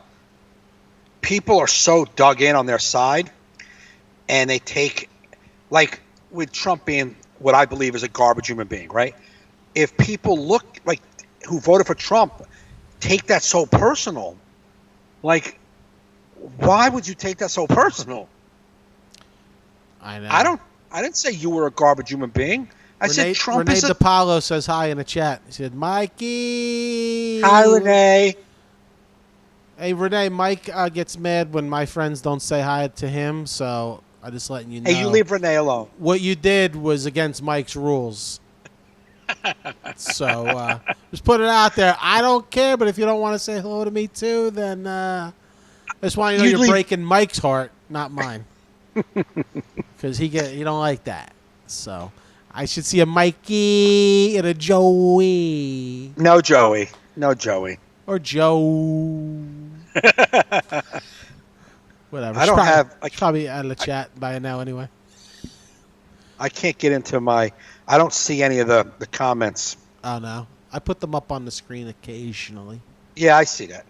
Speaker 4: so dug in on their side, and they take, like with Trump being what I believe is a garbage human being, right? If people look like who voted for Trump take that so personal, like, why would you take that so personal?
Speaker 2: I know.
Speaker 4: I didn't say you were a garbage human being. I said Trump
Speaker 2: Renee
Speaker 4: is a...
Speaker 2: DePaulo says hi in the chat. He said, Mikey.
Speaker 4: Hi, Renee.
Speaker 2: Hey, Renee, Mike gets mad when my friends don't say hi to him, so I'm just letting you know.
Speaker 4: Hey, you leave Renee alone.
Speaker 2: What you did was against Mike's rules. So just put it out there. I don't care, but if you don't want to say hello to me too, then I just want you to know you're breaking Mike's heart, not mine. Because he don't like that. So I should see a Mikey and a Joey.
Speaker 4: No, Joey.
Speaker 2: Or Joe. Whatever.
Speaker 4: I don't have...
Speaker 2: probably out of the chat by now anyway.
Speaker 4: I can't get into my... I don't see any of the comments.
Speaker 2: Oh, no. I put them up on the screen occasionally.
Speaker 4: Yeah, I see that.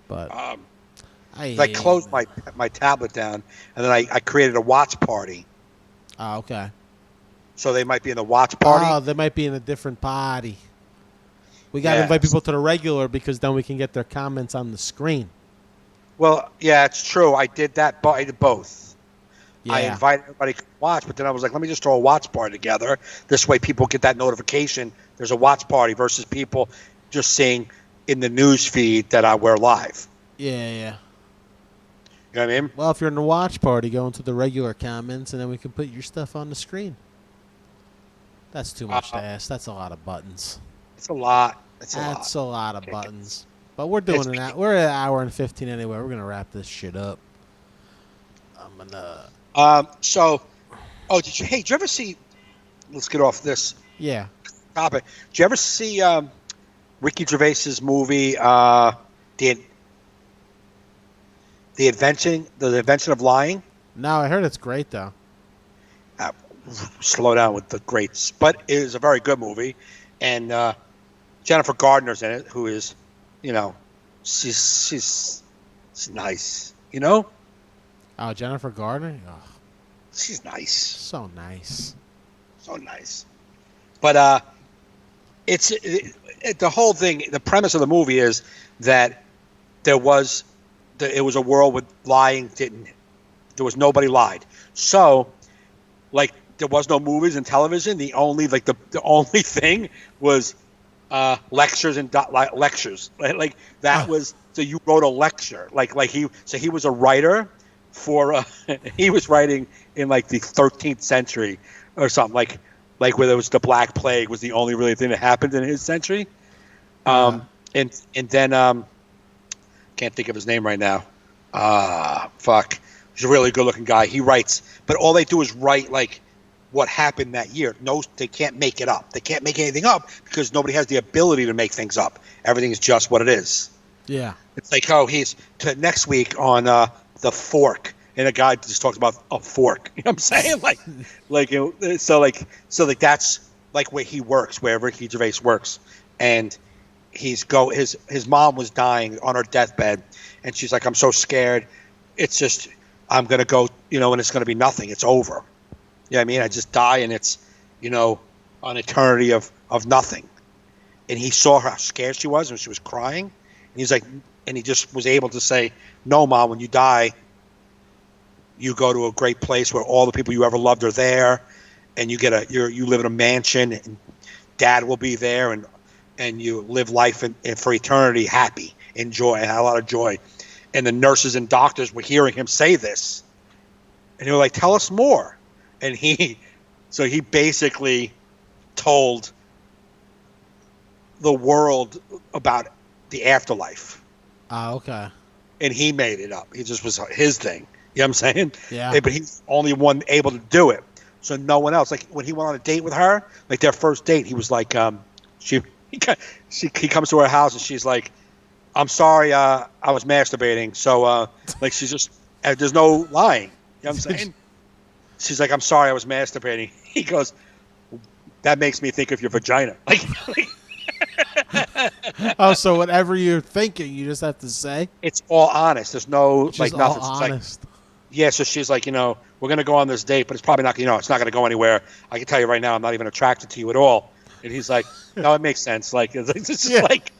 Speaker 2: But
Speaker 4: I closed my tablet down, and then I created a watch party.
Speaker 2: Oh, okay.
Speaker 4: So they might be in the watch party.
Speaker 2: Oh, they might be in a different party. We got to invite people to the regular because then we can get their comments on the screen.
Speaker 4: Well, yeah, it's true. I did that, but I did both.
Speaker 2: Yeah.
Speaker 4: I invited everybody to watch, but then I was like, let me just throw a watch party together. This way people get that notification. There's a watch party versus people just seeing in the news feed that we're live.
Speaker 2: Yeah.
Speaker 4: You know what I mean?
Speaker 2: Well, if you're in the watch party, go into the regular comments, and then we can put your stuff on the screen. That's too much to ask. That's a lot of buttons.
Speaker 4: It's a lot.
Speaker 2: That's a lot of buttons. But we're doing that. We're at an hour and 15 anyway. We're going to wrap this shit up. I'm going to...
Speaker 4: did you ever see, let's get off this topic. Did you ever see Ricky Gervais's movie, The Invention of Lying?
Speaker 2: No, I heard it's great, though.
Speaker 4: Slow down with the greats. But it is a very good movie. And Jennifer Gardner's in it, who is, she's nice,
Speaker 2: Oh, Jennifer Gardner? Oh,
Speaker 4: she's nice.
Speaker 2: so nice.
Speaker 4: So nice. But the whole thing, the premise of the movie is that it was a world with lying there was nobody lied. So, like, there was no movies and television. The only thing was lectures and lectures. Like that was, so you wrote a lecture. He was a writer for he was writing in like the 13th century or something, like where there was the Black Plague was the only really thing that happened in his century. And then can't think of his name right now. Fuck. He's a really good looking guy. He writes, but all they do is write like what happened that year. No, they can't make it up. They can't make anything up because nobody has the ability to make things up. Everything's just what it is.
Speaker 2: Yeah.
Speaker 4: It's like, he's to next week on The Fork, and a guy just talks about a fork. You know what I'm saying? So that's like where he works, where Ricky Gervais works, and his mom was dying on her deathbed, and she's like, I'm so scared. It's just I'm gonna go, and it's gonna be nothing. It's over. You know what I mean? I just die, and it's, an eternity of nothing. And he saw how scared she was, and she was crying. And he's like, and he just was able to say, no, Mom, when you die, you go to a great place where all the people you ever loved are there, and you live in a mansion, and Dad will be there, and you live life for eternity, happy, enjoy, and had a lot of joy. And the nurses and doctors were hearing him say this, and they were like, tell us more. And he basically told the world about the afterlife.
Speaker 2: Oh, okay.
Speaker 4: And he made it up. He just was his thing. You know what I'm saying?
Speaker 2: Yeah.
Speaker 4: But he's the only one able to do it. So no one else. Like when he went on a date with her, like their first date, he was like, he comes to her house and she's like, I'm sorry, I was masturbating. So, like, she's just, there's no lying. You know what I'm saying? She's like, I'm sorry, I was masturbating. He goes, that makes me think of your vagina. Like
Speaker 2: Oh, so whatever you're thinking, you just have to say.
Speaker 4: it's all honest. There's no,
Speaker 2: Just
Speaker 4: like,
Speaker 2: all
Speaker 4: nothing. She's like,
Speaker 2: honest.
Speaker 4: yeah, so she's like, we're going to go on this date, but it's probably not, it's not going to go anywhere. I can tell you right now, I'm not even attracted to you at all. And he's like, no, it makes sense. Like, it's just
Speaker 2: Yeah.
Speaker 4: like,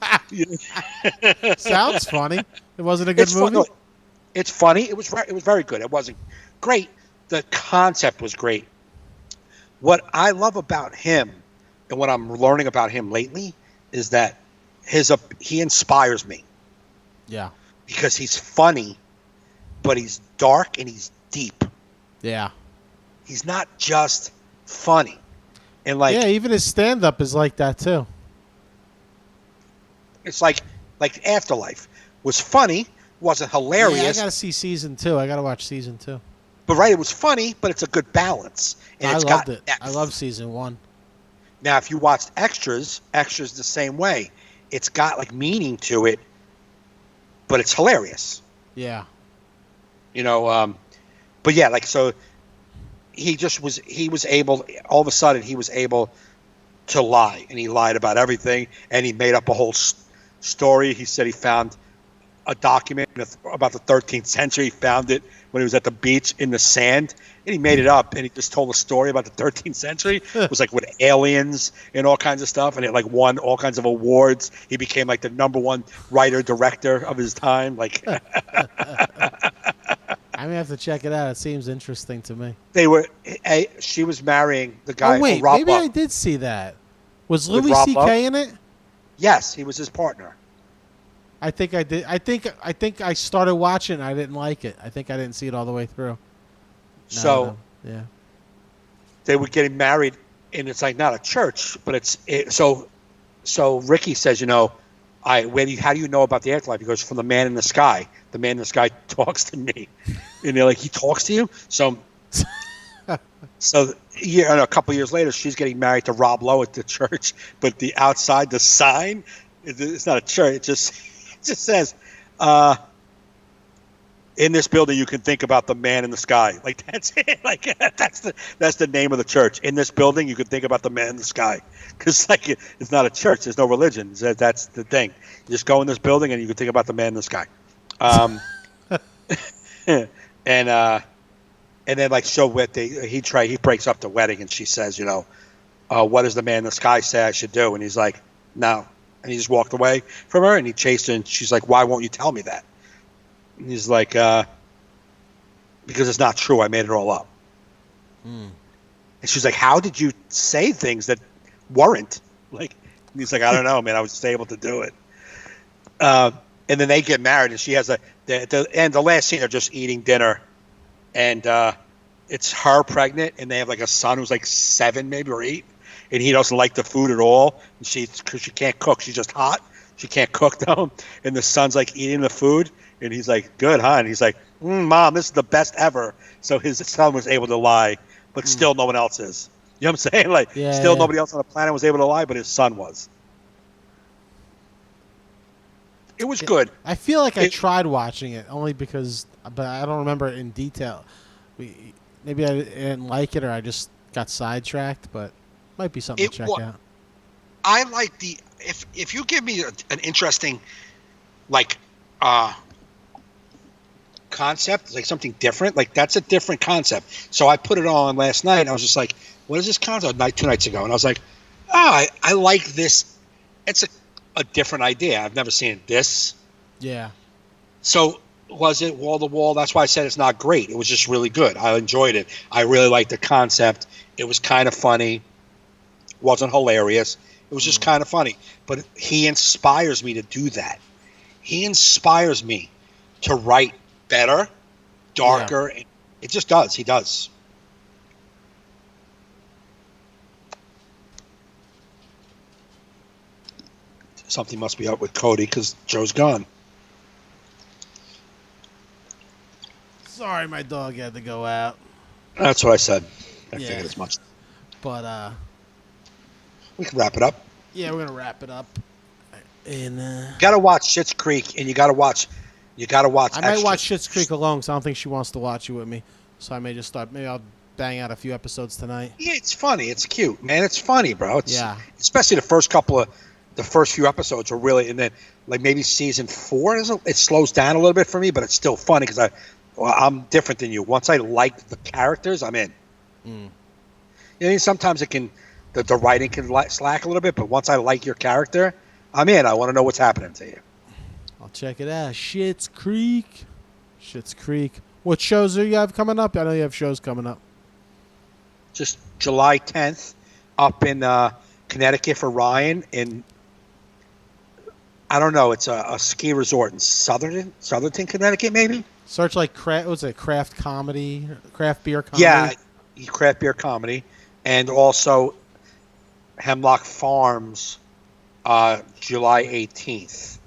Speaker 2: Sounds funny. It wasn't a good movie.
Speaker 4: No, it's funny. It was very good. It wasn't great. The concept was great. What I love about him and what I'm learning about him lately is that he inspires me
Speaker 2: Yeah.
Speaker 4: because he's funny, but he's dark and he's deep.
Speaker 2: Yeah.
Speaker 4: He's not just funny. And like,
Speaker 2: Yeah, even his stand-up is like that too.
Speaker 4: it's like Afterlife was funny, wasn't hilarious.
Speaker 2: Yeah, I gotta see season 2. I gotta watch season 2.
Speaker 4: But right, it was funny, but it's a good balance. And
Speaker 2: I
Speaker 4: it's
Speaker 2: loved
Speaker 4: got
Speaker 2: it.
Speaker 4: depth.
Speaker 2: I love season 1.
Speaker 4: Now, if you watched Extras the same way. It's got like meaning to it, but it's hilarious.
Speaker 2: Yeah.
Speaker 4: But yeah, like, so he was able, all of a sudden he was able to lie, and he lied about everything, and he made up a whole story. He said he found a document about the 13th century. He found it when he was at the beach in the sand, and he made it up, and he just told a story about the 13th century. It was like with aliens and all kinds of stuff, and it like won all kinds of awards. He became like the #1 writer director of his time. Like,
Speaker 2: I'm gonna have to check it out. It seems interesting to me.
Speaker 4: she was marrying the guy.
Speaker 2: Oh wait,
Speaker 4: Rob
Speaker 2: maybe
Speaker 4: Lowe.
Speaker 2: I did see that. Was
Speaker 4: With
Speaker 2: Louis
Speaker 4: Rob
Speaker 2: C.K.
Speaker 4: Lowe?
Speaker 2: in it?
Speaker 4: Yes, he was his partner.
Speaker 2: I think I did. I think I started watching. I didn't like it. I think I didn't see it all the way through.
Speaker 4: So
Speaker 2: yeah,
Speaker 4: they were getting married, and it's like not a church, but so Ricky says, how do you know about the afterlife? He goes, from the man in the sky. The man in the sky talks to me, and they're like, he talks to you. So a couple years later, she's getting married to Rob Lowe at the church, but the outside, the sign, it's not a church. It just says, in this building, you can think about the man in the sky. Like, that's it. Like, that's the name of the church. In this building, you can think about the man in the sky. Because like, it's not a church. There's no religion. That's the thing. You just go in this building and you can think about the man in the sky. And then like, so he breaks up the wedding, and she says, what does the man in the sky say I should do? And he's like, no. And he just walked away from her, and he chased her, and she's like, why won't you tell me that? And he's like, because it's not true. I made it all up. And she's like, how did you say things that weren't? Like, and he's like, I don't know, man. I was just able to do it. And then they get married, and she has the last scene, they're just eating dinner, and it's her pregnant, and they have like a son who's like 7 maybe or 8, and he doesn't like the food at all. And because she can't cook, she's just hot. She can't cook though, and the son's like eating the food. And he's like, good, huh? And he's like, Mom, this is the best ever. So his son was able to lie, but still no one else is. You know what I'm saying? Like, nobody else on the planet was able to lie, but his son was. It was good.
Speaker 2: I feel like I tried watching it only because, but I don't remember it in detail. Maybe I didn't like it, or I just got sidetracked, but it might be something to check out.
Speaker 4: I like if you give me an interesting, like, concept, like something different, like that's a different concept. So I put it on last night, and I was just like, what is this concept? 2 nights ago, and I was like, I like this. It's a different idea. I've never seen this.
Speaker 2: Yeah.
Speaker 4: So was it wall to wall? That's why I said it's not great. It was just really good. I enjoyed it. I really liked the concept. It was kind of funny. Wasn't hilarious. It was just kind of funny. But he inspires me to do that. He inspires me to write better, darker. Yeah. It just does. He does. Something must be up with Cody because Joe's gone.
Speaker 2: Sorry, my dog had to go out.
Speaker 4: That's what I said. I figured as much.
Speaker 2: But
Speaker 4: we can wrap it up.
Speaker 2: Yeah, we're gonna wrap it up. And
Speaker 4: You got to watch Schitt's Creek, and you got to watch.
Speaker 2: I might
Speaker 4: Extras.
Speaker 2: watch Schitt's Creek alone because I don't think she wants to watch it with me. So I may just start. Maybe I'll bang out a few episodes tonight.
Speaker 4: Yeah, it's funny. It's cute, man. It's funny, bro.
Speaker 2: Yeah.
Speaker 4: Especially the first few episodes are really, and then like maybe season 4 it slows down a little bit for me, but it's still funny because I'm different than you. Once I like the characters, I'm in. You know, sometimes the writing can slack a little bit, but once I like your character, I'm in. I want to know what's happening to you.
Speaker 2: I'll check it out. Schitt's Creek. Schitt's Creek. What shows do you have coming up? I know you have shows coming up.
Speaker 4: Just July 10th up in Connecticut for Ryan in, I don't know, it's a ski resort in Southerton, Connecticut, maybe?
Speaker 2: Search like craft comedy, craft beer comedy?
Speaker 4: Yeah, craft beer comedy. And also Hemlock Farms July 18th.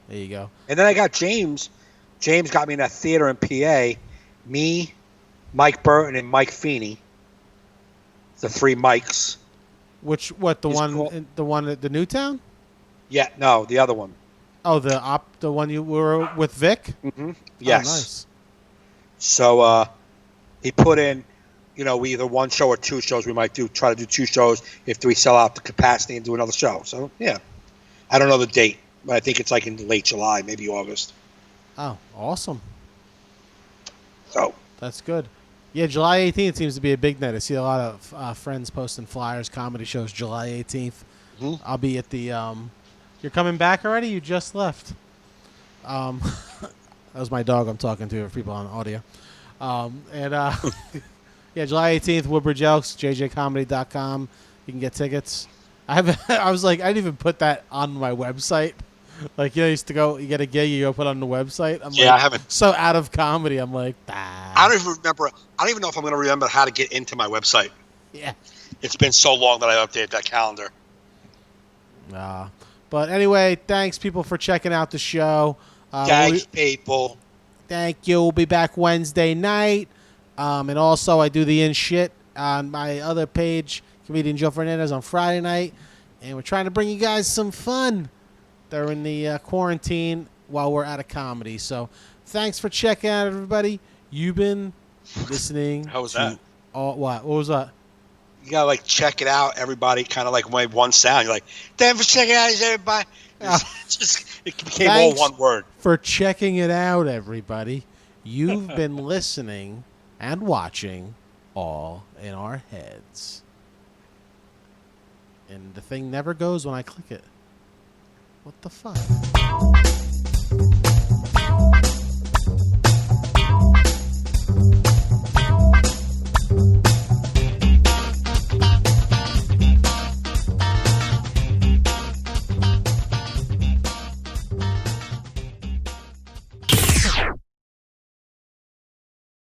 Speaker 2: There you go.
Speaker 4: And then I got James. James got me in that theater in PA. Me, Mike Burton, and Mike Feeney. The 3 Mikes.
Speaker 2: The one at the Newtown?
Speaker 4: Yeah, no, the other one.
Speaker 2: Oh, the one you were with Vic?
Speaker 4: Mm-hmm. Yes.
Speaker 2: Oh, nice.
Speaker 4: So he put in, we either 1 show or 2 shows. We might try to do 2 shows if we sell out the capacity and do another show. So yeah, I don't know the date, but I think it's like in late July, maybe August.
Speaker 2: Oh, awesome.
Speaker 4: So
Speaker 2: that's good. Yeah, July 18th seems to be a big night. I see a lot of friends posting flyers, comedy shows July 18th.
Speaker 4: Mm-hmm.
Speaker 2: I'll be at the you're coming back already? You just left. That was my dog I'm talking to for people on audio. Yeah, July 18th, Woodbridge Elks, jjcomedy.com. You can get tickets. I was like, I didn't even put that on my website. Like, you used to go, you get a gig, you go put it on the website.
Speaker 4: I haven't.
Speaker 2: So out of comedy, I'm like, bah.
Speaker 4: I don't even remember. I don't even know if I'm going to remember how to get into my website.
Speaker 2: Yeah.
Speaker 4: It's been so long that I updated that calendar.
Speaker 2: But anyway, thanks, people, for checking out the show.
Speaker 4: Thanks, people.
Speaker 2: Thank you. We'll be back Wednesday night. And also, I do the in shit on my other page, Comedian Joe Fernandes, on Friday night. And we're trying to bring you guys some fun during the quarantine while we're out of comedy. So thanks for checking out, everybody. You've been listening.
Speaker 4: How was that?
Speaker 2: What was that?
Speaker 4: You got to like check it out, everybody, kind of like one sound. You're like, thanks for checking out, everybody. It became
Speaker 2: Thanks
Speaker 4: all one word.
Speaker 2: For checking it out, everybody. You've been listening and watching All in Our Heads. And the thing never goes when I click it. What the fuck?